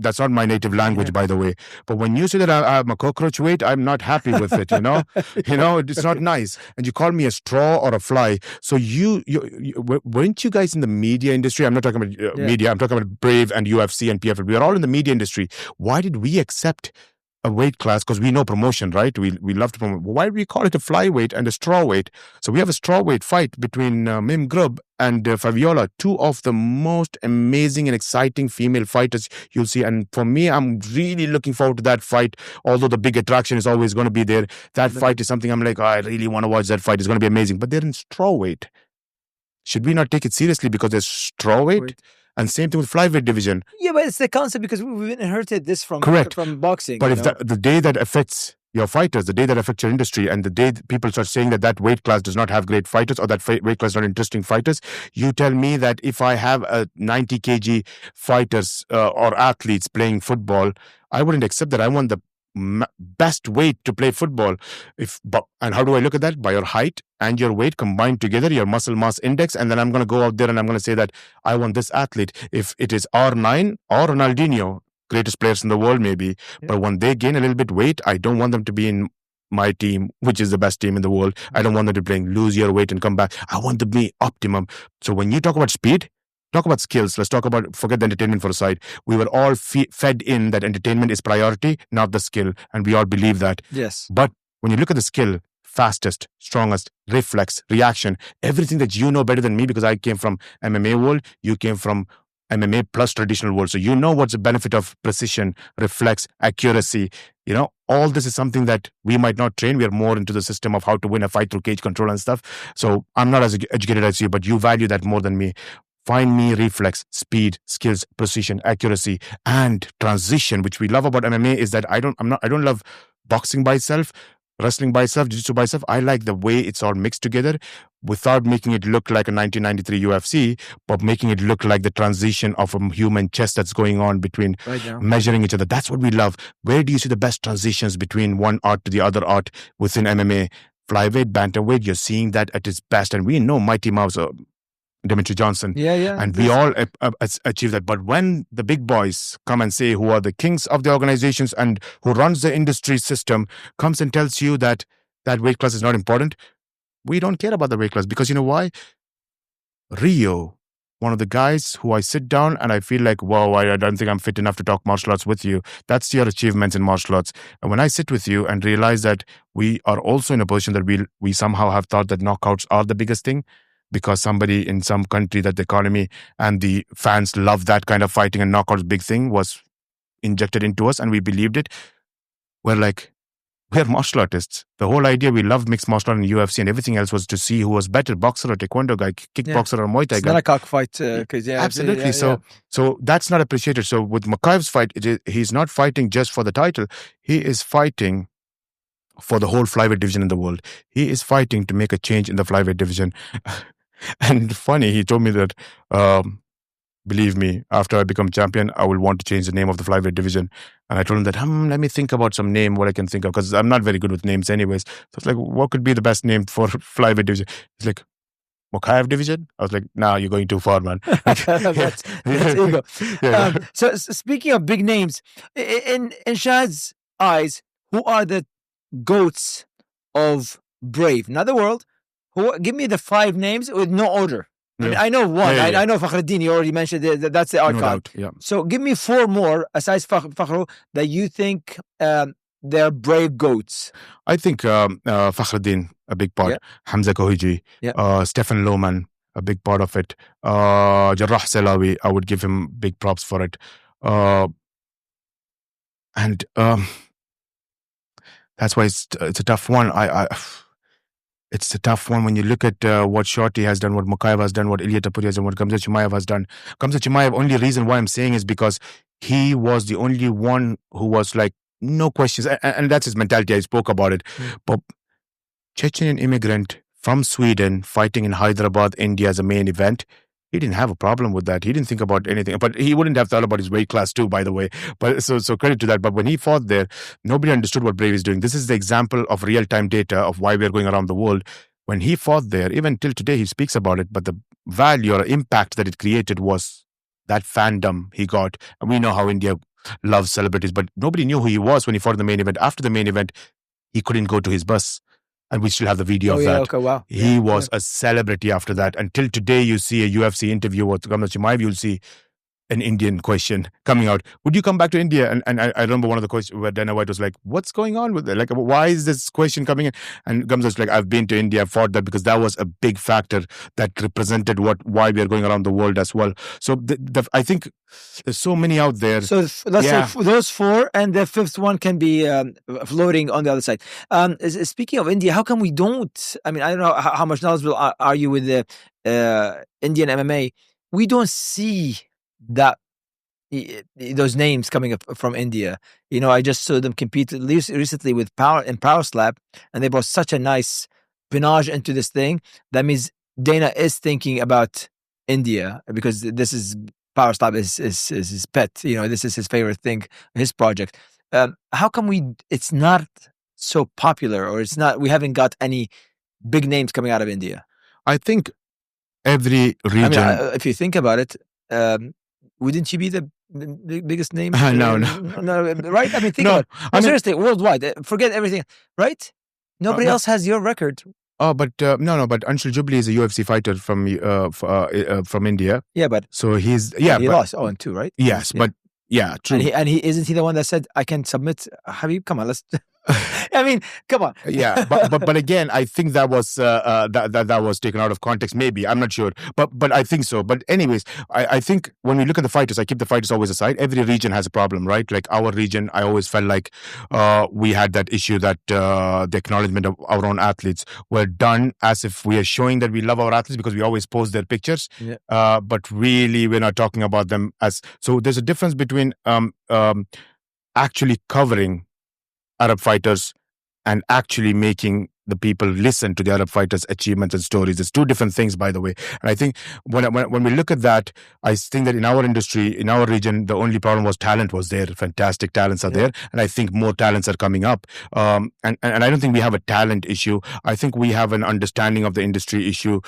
Speaker 2: That's not my native language, by the way. But when you say that I'm a cockroach weight, I'm not happy with it, you know? It's not nice. And you call me a straw or a fly. So you weren't you guys in the media industry? I'm not talking about media. I'm talking about Brave and UFC and PFL. We are all in the media industry. Why did we accept a weight class, because we know promotion, right? We love to promote. Why do we call it a flyweight and a strawweight? So we have a strawweight fight between Mim Grub and Fabiola, two of the most amazing and exciting female fighters you'll see. And for me, I'm really looking forward to that fight, although the big attraction is always going to be there. That fight is something I'm like, oh, I really want to watch that fight. It's going to be amazing. But they're in strawweight. Should we not take it seriously because they're strawweight? And same thing with flyweight division.
Speaker 1: Yeah, but it's the concept because we've inherited this from boxing.
Speaker 2: But if the day that affects your fighters, the day that affects your industry, and the day people start saying that weight class does not have great fighters or that weight class not interesting fighters, you tell me that if I have a 90 kg fighters or athletes playing football, I wouldn't accept that. I want the best weight to play football. And how do I look at that? By your height and your weight combined together, your muscle mass index, and then I'm going to go out there and I'm going to say that I want this athlete. If it is R9 or Ronaldinho, greatest players in the world maybe, but when they gain a little bit weight, I don't want them to be in my team, which is the best team in the world. I don't want them to play lose your weight and come back. I want them to be optimum. So when you talk about speed, talk about skills. Let's talk about, forget the entertainment for a side. We were all fed in that entertainment is priority, not the skill. And we all believe that.
Speaker 1: Yes.
Speaker 2: But when you look at the skill, fastest, strongest, reflex, reaction, everything that you know better than me, because I came from MMA world, you came from MMA plus traditional world. So you know what's the benefit of precision, reflex, accuracy. You know, all this is something that we might not train. We are more into the system of how to win a fight through cage control and stuff. So I'm not as educated as you, but you value that more than me. Find me reflex, speed, skills, precision, accuracy, and transition, which we love about MMA is that I don't love boxing by itself, wrestling by itself, jiu-jitsu by itself. I like the way it's all mixed together without making it look like a 1993 UFC, but making it look like the transition of a human chess that's going on between measuring each other. That's what we love. Where do you see the best transitions between one art to the other art within MMA? Flyweight, bantamweight, you're seeing that at its best. And we know Mighty Mouse, Demetri Johnson. And we all achieve that. But when the big boys come and say who are the kings of the organizations and who runs the industry system comes and tells you that that weight class is not important, we don't care about the weight class. Because you know why? Rio, one of the guys who I sit down and I feel like, wow, I don't think I'm fit enough to talk martial arts with you. That's your achievements in martial arts. And when I sit with you and realize that we are also in a position that we somehow have thought that knockouts are the biggest thing, because somebody in some country that the economy and the fans love that kind of fighting and knockouts big thing was injected into us and we believed it. We're martial artists. The whole idea, we love mixed martial art and UFC and everything else was to see who was better, boxer or taekwondo guy, kickboxer or Muay Thai guy.
Speaker 1: It's not a cockfight.
Speaker 2: Absolutely. So that's not appreciated. So with Mokaev's fight, he's not fighting just for the title. He is fighting for the whole flyweight division in the world. He is fighting to make a change in the flyweight division. And funny, he told me that, believe me, after I become champion, I will want to change the name of the flyweight division. And I told him that, let me think about some name, what I can think of, because I'm not very good with names anyways. So it's like, what could be the best name for flyweight division? He's like, Mokaev division? I was like, nah, you're going too far, man.
Speaker 1: That's ego. So speaking of big names, in Shah's eyes, who are the GOATs of Brave? Not the world. Give me the 5 names with no order. I know one. I know Fakhruddin, you already mentioned that's the icon.
Speaker 2: No,
Speaker 1: so give me 4 more, aside Fakhru, that you think they're Brave GOATs.
Speaker 2: I think Fakhruddin, a big part. Hamza Kohiji, Stefan Lohman, a big part of it. Jarrah Selawi, I would give him big props for it. And that's why it's a tough one. It's a tough one when you look at what Shorty has done, what Mokaev has done, what Ilia Topuria has done, what Khamzat Chimaev has done. Khamzat Chimaev, only reason why I'm saying is because he was the only one who was like, no questions. And that's his mentality. I spoke about it. But Chechenyan immigrant from Sweden fighting in Hyderabad, India as a main event, he didn't have a problem with that. He didn't think about anything. But he wouldn't have thought about his weight class too, by the way. But so credit to that. But when he fought there, nobody understood what Brave is doing. This is the example of real-time data of why we're going around the world. When he fought there, even till today, he speaks about it. But the value or impact that it created was that fandom he got. And we know how India loves celebrities. But nobody knew who he was when he fought in the main event. After the main event, he couldn't go to his bus. And we still have the video of that.
Speaker 1: Okay, wow.
Speaker 2: He was a celebrity after that. Until today, you see a UFC interview with Khamzat Chimaev, you'll see an Indian question coming out. Would you come back to India? And I remember one of the questions where Dana White was like, what's going on with it? Like, why is this question coming in? And Gamza was like, I've been to India, I've fought that because that was a big factor that represented why we are going around the world as well. So I think there's so many out there.
Speaker 1: So let's say those four, and the fifth one can be floating on the other side. Speaking of India, how come we don't? I mean, I don't know how much knowledgeable are you with the Indian MMA? We don't see those names coming up from India. You know, I just saw them compete recently with Power Slap, and they brought such a nice panache into this thing. That means Dana is thinking about India, because this is Power Slap is his pet. You know, this is his favorite thing, his project. How come it's not so popular, or we haven't got any big names coming out of India?
Speaker 2: I think every region.
Speaker 1: I mean, if you think about it, wouldn't you be the biggest name?
Speaker 2: No,
Speaker 1: right? I mean, think about it. Seriously, worldwide, forget everything, right? Nobody else has your record.
Speaker 2: Oh, but no. But Anshul Jubli is a UFC fighter from India.
Speaker 1: Yeah, but
Speaker 2: so he
Speaker 1: lost 0-2, right?
Speaker 2: Yes, but yeah, true.
Speaker 1: And he isn't he the one that said, "I can submit"? Habib, come on, let's. I mean, come on.
Speaker 2: Yeah, but again, I think that was that was taken out of context. Maybe, I'm not sure, but I think so. But anyways, I think when we look at the fighters, I keep the fighters always aside. Every region has a problem, right? Like our region, I always felt like we had that issue that the acknowledgement of our own athletes were done as if we are showing that we love our athletes because we always post their pictures.
Speaker 1: Yeah.
Speaker 2: But really, we're not talking about them as. So there's a difference between actually covering Arab fighters and actually making the people listen to the Arab fighters' achievements and stories. It's two different things, by the way. And I think when we look at that, I think that in our industry, in our region, the only problem was talent was there. Fantastic talents are there. And I think more talents are coming up. And I don't think we have a talent issue. I think we have an understanding of the industry issue,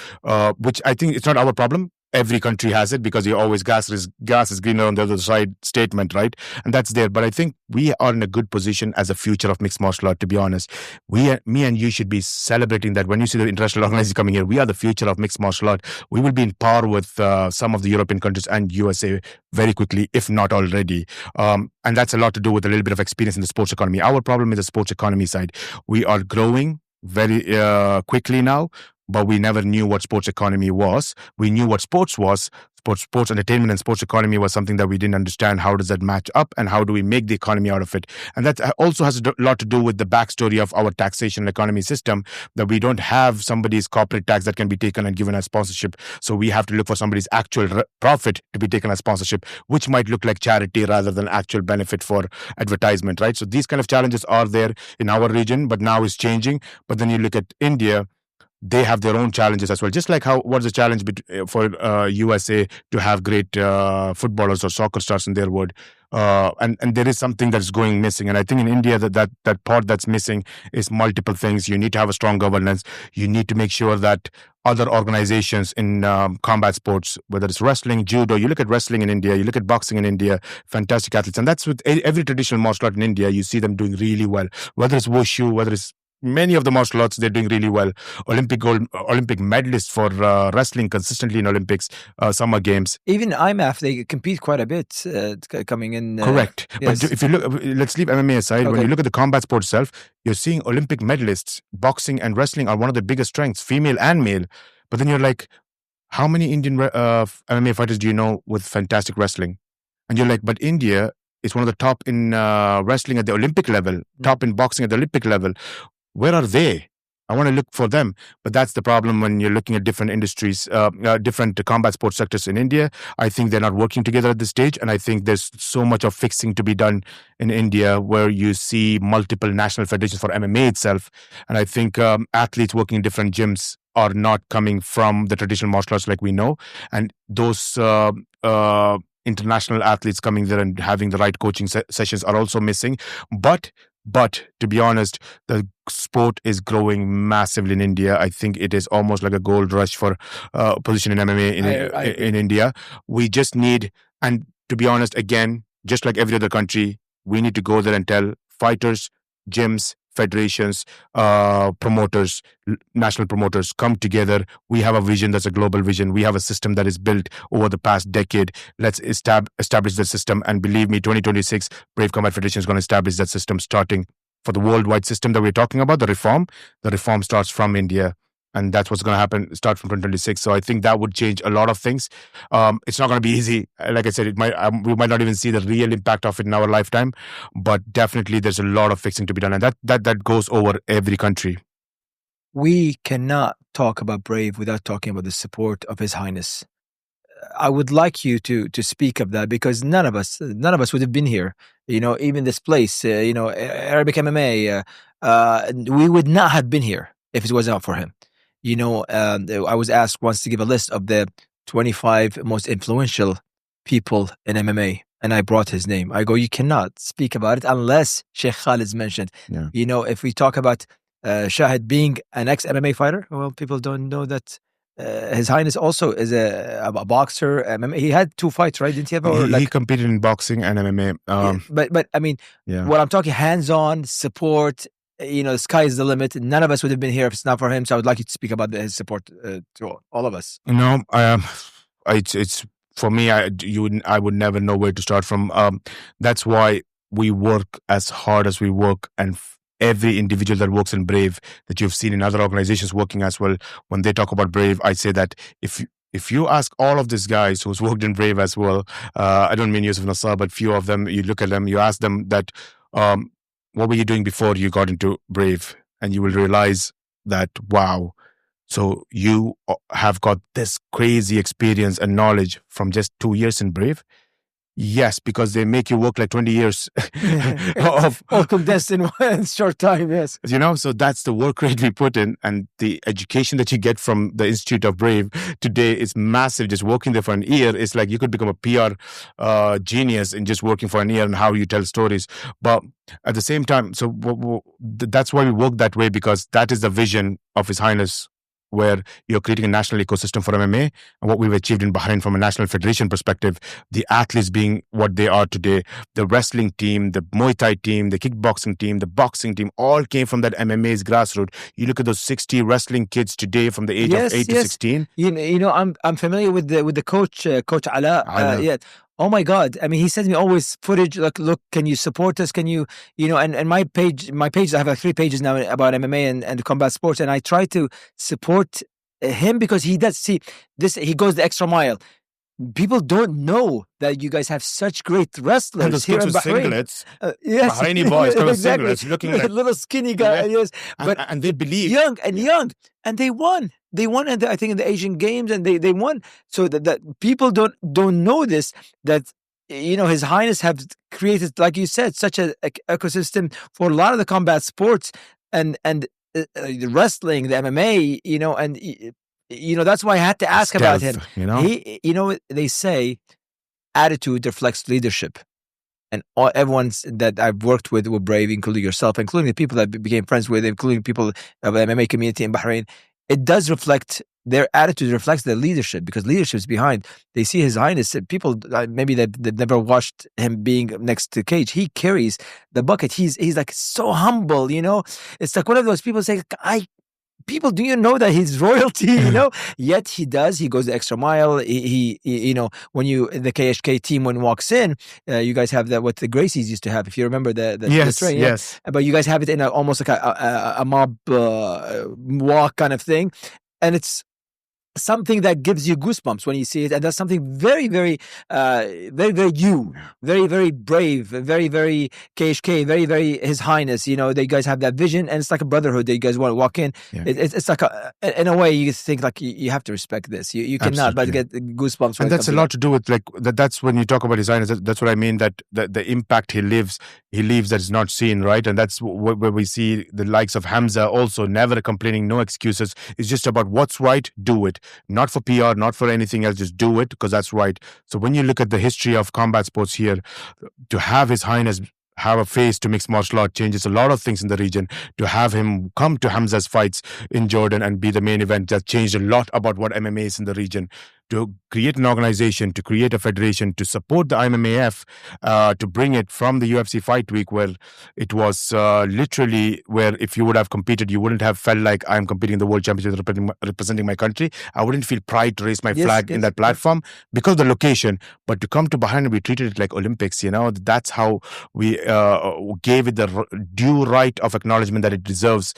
Speaker 2: which I think it's not our problem. Every country has it because you always grass is greener on the other side statement, right? And that's there. But I think we are in a good position as a future of mixed martial art, to be honest. Me and you should be celebrating that. When you see the international organizers coming here, we are the future of mixed martial art. We will be in par with some of the European countries and USA very quickly, if not already. And that's a lot to do with a little bit of experience in the sports economy. Our problem is the sports economy side. We are growing very quickly now, but we never knew what sports economy was. We knew what sports was. Sports entertainment and sports economy was something that we didn't understand. How does that match up, and how do we make the economy out of it? And that also has a lot to do with the backstory of our taxation economy system, that we don't have somebody's corporate tax that can be taken and given as sponsorship. So we have to look for somebody's actual profit to be taken as sponsorship, which might look like charity rather than actual benefit for advertisement, right? So these kind of challenges are there in our region, but now it's changing. But then you look at India, they have their own challenges as well. Just like what's the challenge for USA to have great footballers or soccer stars in their world. And there is something that's going missing. And I think in India that part that's missing is multiple things. You need to have a strong governance. You need to make sure that other organizations in combat sports, whether it's wrestling, judo, you look at wrestling in India, you look at boxing in India, fantastic athletes. And that's with every traditional martial art in India, you see them doing really well. Whether it's wushu, whether it's many of the martial arts, they're doing really well. Olympic medalists for wrestling consistently in Olympics, summer games.
Speaker 1: Even IMAF, they compete quite a bit coming in.
Speaker 2: Correct.
Speaker 1: Yes.
Speaker 2: But if you look, let's leave MMA aside. Okay. When you look at the combat sport itself, you're seeing Olympic medalists. Boxing and wrestling are one of the biggest strengths, female and male. But then you're like, how many Indian MMA fighters do you know with fantastic wrestling? And you're like, but India is one of the top in wrestling at the Olympic level, top in boxing at the Olympic level. Where are they? I want to look for them. But that's the problem when you're looking at different industries, different combat sports sectors in India. I think they're not working together at this stage. And I think there's so much of fixing to be done in India where you see multiple national federations for MMA itself. And I think athletes working in different gyms are not coming from the traditional martial arts like we know. And those international athletes coming there and having the right coaching sessions are also missing. But to be honest, the sport is growing massively in India. I think it is almost like a gold rush for position in MMA in India. We just need, and to be honest, again, just like every other country, we need to go there and tell fighters, gyms, federations, promoters, national promoters come together. We have a vision that's a global vision. We have a system that is built over the past decade. Let's establish the system. And believe me, 2026, Brave Combat Federation is going to establish that system, starting for the worldwide system that we're talking about, the reform. The reform starts from India. And that's what's going to happen, start from 2026. So I think that would change a lot of things. It's not going to be easy. Like I said, we might not even see the real impact of it in our lifetime. But definitely there's a lot of fixing to be done. And that goes over every country.
Speaker 1: We cannot talk about Brave without talking about the support of His Highness. I would like you to speak of that, because none of us would have been here. Even this place, Arabic MMA, we would not have been here if it wasn't for him. I was asked once to give a list of the 25 most influential people in MMA, and I brought his name. I go, you cannot speak about it unless Sheikh Khalid is mentioned.
Speaker 2: Yeah.
Speaker 1: If we talk about Shahid being an ex-MMA fighter, well, people don't know that His Highness also is a boxer. MMA. He had 2 fights, right? Didn't he have?
Speaker 2: He competed in boxing and MMA.
Speaker 1: But I mean, what I'm talking, hands-on support. The sky is the limit. None of us would have been here if it's not for him. So I would like you to speak about his support to all of us.
Speaker 2: It's for me. I would never know where to start from. That's why we work as hard as we work, and every individual that works in Brave that you've seen in other organizations working as well. When they talk about Brave, I say that if you ask all of these guys who's worked in Brave as well, I don't mean Yusuf Nassar, but few of them, you look at them, you ask them that. What were you doing before you got into Brave? And you will realize that, wow, so you have got this crazy experience and knowledge from just 2 years in Brave? Yes, because they make you work like 20 years.
Speaker 1: All condensed in one short time, yes.
Speaker 2: So that's the work rate we put in, and the education that you get from the Institute of Brave today is massive. Just working there for an year, it's like you could become a PR genius in just working for an year and how you tell stories. But at the same time, so that's why we work that way, because that is the vision of His Highness, where you're creating a national ecosystem for MMA. And what we've achieved in Bahrain from a national federation perspective, the athletes being what they are today, the wrestling team, the Muay Thai team, the kickboxing team, the boxing team, all came from that MMA's grassroots. You look at those 60 wrestling kids today from the age of 8 to 16.
Speaker 1: I'm familiar with the coach, Coach Ala. Yeah. Oh my God! I mean, he sends me always footage. Like, look, can you support us? Can you, and my page. I have like 3 pages now about MMA and combat sports, and I try to support him because he does see this. He goes the extra mile. People don't know that you guys have such great wrestlers here in Bahrain.
Speaker 2: Singlets,
Speaker 1: yes,
Speaker 2: Bahraini boys come
Speaker 1: exactly.
Speaker 2: Singlets, looking like
Speaker 1: little skinny guy.
Speaker 2: Yeah.
Speaker 1: Yes, but
Speaker 2: and they believe
Speaker 1: young, and they won. They won, I think, in the Asian Games, and they won. So that people don't know this, that His Highness have created, like you said, such an ecosystem for a lot of the combat sports and the wrestling, the MMA, and that's why I had to ask about him. He, they say attitude reflects leadership. And everyone that I've worked with Brave, including yourself, including the people that I became friends with, including people of the MMA community in Bahrain, it does reflect, their attitude reflects their leadership, because leadership is behind. They see His Highness, people maybe they've never watched him being next to Cage. He carries the bucket. He's like so humble, It's like one of those people say, people, do you know that he's royalty? Yet he does. He goes the extra mile. He when the KHK team when walks in, you guys have what the Gracies used to have. If you remember the train,
Speaker 2: yes.
Speaker 1: But you guys have it in almost like a mob walk kind of thing, and it's something that gives you goosebumps when you see it, and that's something very, very, very, very very, very brave, very, very KHK, very, very His Highness. They guys have that vision, and it's like a brotherhood that you guys want to walk in. Yeah. It's like in a way you think like you have to respect this. You cannot but get goosebumps.
Speaker 2: And that's a lot to do with like that's when you talk about His Highness. That's what I mean. That the impact he leaves that is not seen, right? And that's where we see the likes of Hamza also never complaining, no excuses. It's just about what's right, do it. Not for PR, not for anything else, just do it because that's right. So when you look at the history of combat sports here, to have His Highness have a face to mixed martial art changes a lot of things in the region. To have him come to Hamza's fights in Jordan and be the main event, that changed a lot about what MMA is in the region. to create an organization, to create a federation, to support the IMMAF, to bring it from the UFC Fight Week, where it was literally where if you would have competed, you wouldn't have felt like I'm competing in the World Championship representing my country. I wouldn't feel pride to raise my flag in that platform because of the location. But to come to Bahrain, we treated it like Olympics. That's how we gave it the due right of acknowledgement that it deserves.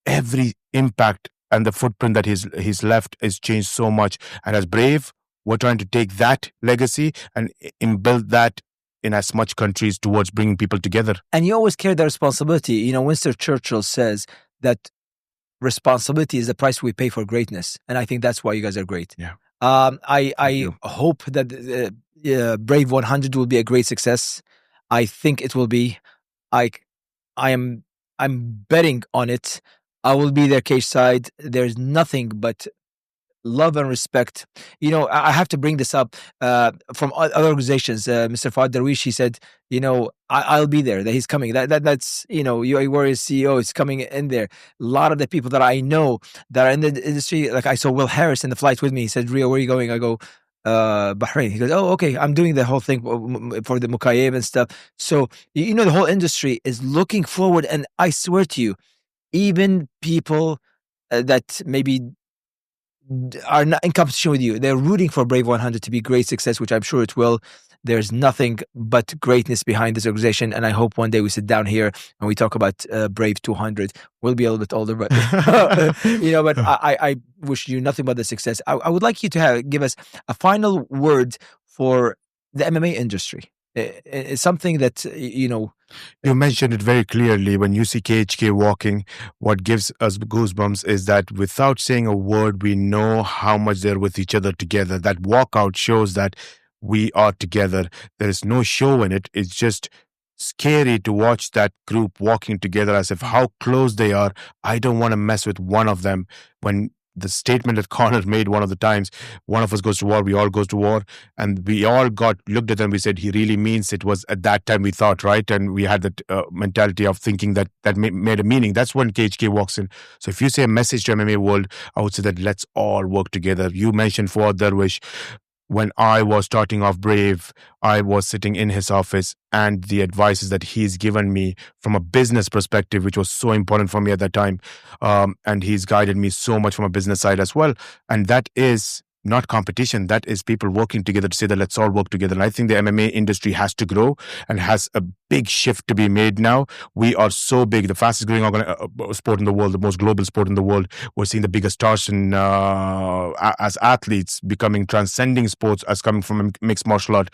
Speaker 2: Every impact and the footprint that he's left has changed so much. And as Brave, we're trying to take that legacy and build that in as much countries towards bringing people together.
Speaker 1: And you always carry the responsibility. Winston Churchill says that responsibility is the price we pay for greatness. And I think that's why you guys are great.
Speaker 2: Yeah.
Speaker 1: I hope that Brave 100 will be a great success. I think it will be. I'm betting on it. I will be there cage side. There's nothing but love and respect. I have to bring this up from other organizations. Mr. Fahad Darwish, he said, I'll be there. That he's coming. That's UAE Warriors CEO is coming in there. A lot of the people that I know that are in the industry, like I saw Will Harris in the flight with me. He said, Rio, where are you going? I go, Bahrain. He goes, oh, okay. I'm doing the whole thing for the Mukayyib and stuff. So the whole industry is looking forward, and I swear to you, even people that maybe are not in competition with you, they're rooting for Brave 100 to be great success, which I'm sure it will. There's nothing but greatness behind this organization, and I hope one day we sit down here and we talk about Brave 200. We'll be a little bit older, but but I wish you nothing but the success. I would like you to give us a final word for the MMA industry. It's something that
Speaker 2: You mentioned it very clearly. When you see KHK walking, what gives us goosebumps is that without saying a word, we know how much they're with each other together. That walkout shows that we are together. There is no show in it. It's just scary to watch that group walking together as if how close they are. I don't want to mess with one of them. When the statement that Conor made one of the times, one of us goes to war, we all goes to war. And we all looked at them, we said, he really means it. Was at that time we thought, right? And we had that mentality of thinking that made a meaning. That's when KHK walks in. So if you say a message to MMA world, I would say that let's all work together. You mentioned Fawad Darwish. When I was starting off Brave, I was sitting in his office, and the advices that he's given me from a business perspective, which was so important for me at that time, and he's guided me so much from a business side as well. And that is not competition. That is people working together to say that let's all work together. And I think the MMA industry has to grow and has a big shift to be made now. We are so big, the fastest growing sport in the world, the most global sport in the world. We're seeing the biggest stars as athletes becoming transcending sports as coming from a mixed martial art.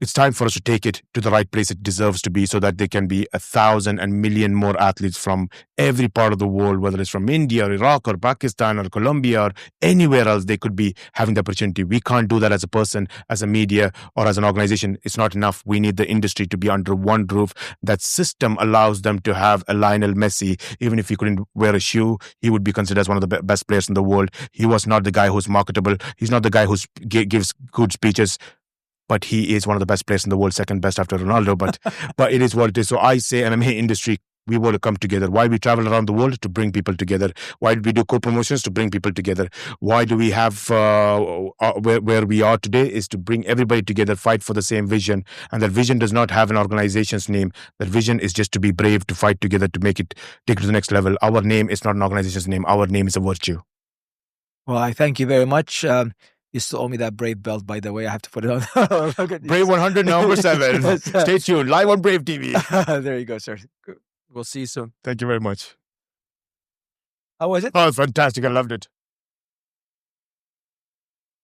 Speaker 2: It's time for us to take it to the right place it deserves to be, so that there can be 1,000 and million more athletes from every part of the world, whether it's from India or Iraq or Pakistan or Colombia or anywhere else. They could be having the opportunity. We can't do that as a person, as a media, or as an organization. It's not enough. We need the industry to be under one roof. That system allows them to have a Lionel Messi. Even if he couldn't wear a shoe, he would be considered as one of the best players in the world. He was not the guy who's marketable. He's not the guy who gives good speeches. But he is one of the best players in the world, second best after Ronaldo. But it is what it is. So I say MMA industry, we want to come together. Why we travel around the world? To bring people together. Why do we do co-promotions? To bring people together. Why do we have where we are today is to bring everybody together, fight for the same vision. And that vision does not have an organization's name. That vision is just to be brave, to fight together, to take it to the next level. Our name is not an organization's name. Our name is a virtue.
Speaker 1: Well, I thank you very much. You still owe me that Brave belt, by the way. I have to put it on.
Speaker 2: Brave 100, November 7. Stay tuned. Live on Brave TV.
Speaker 1: There you go, sir. We'll see you soon.
Speaker 2: Thank you very much.
Speaker 1: How was it?
Speaker 2: Oh, fantastic. I loved it.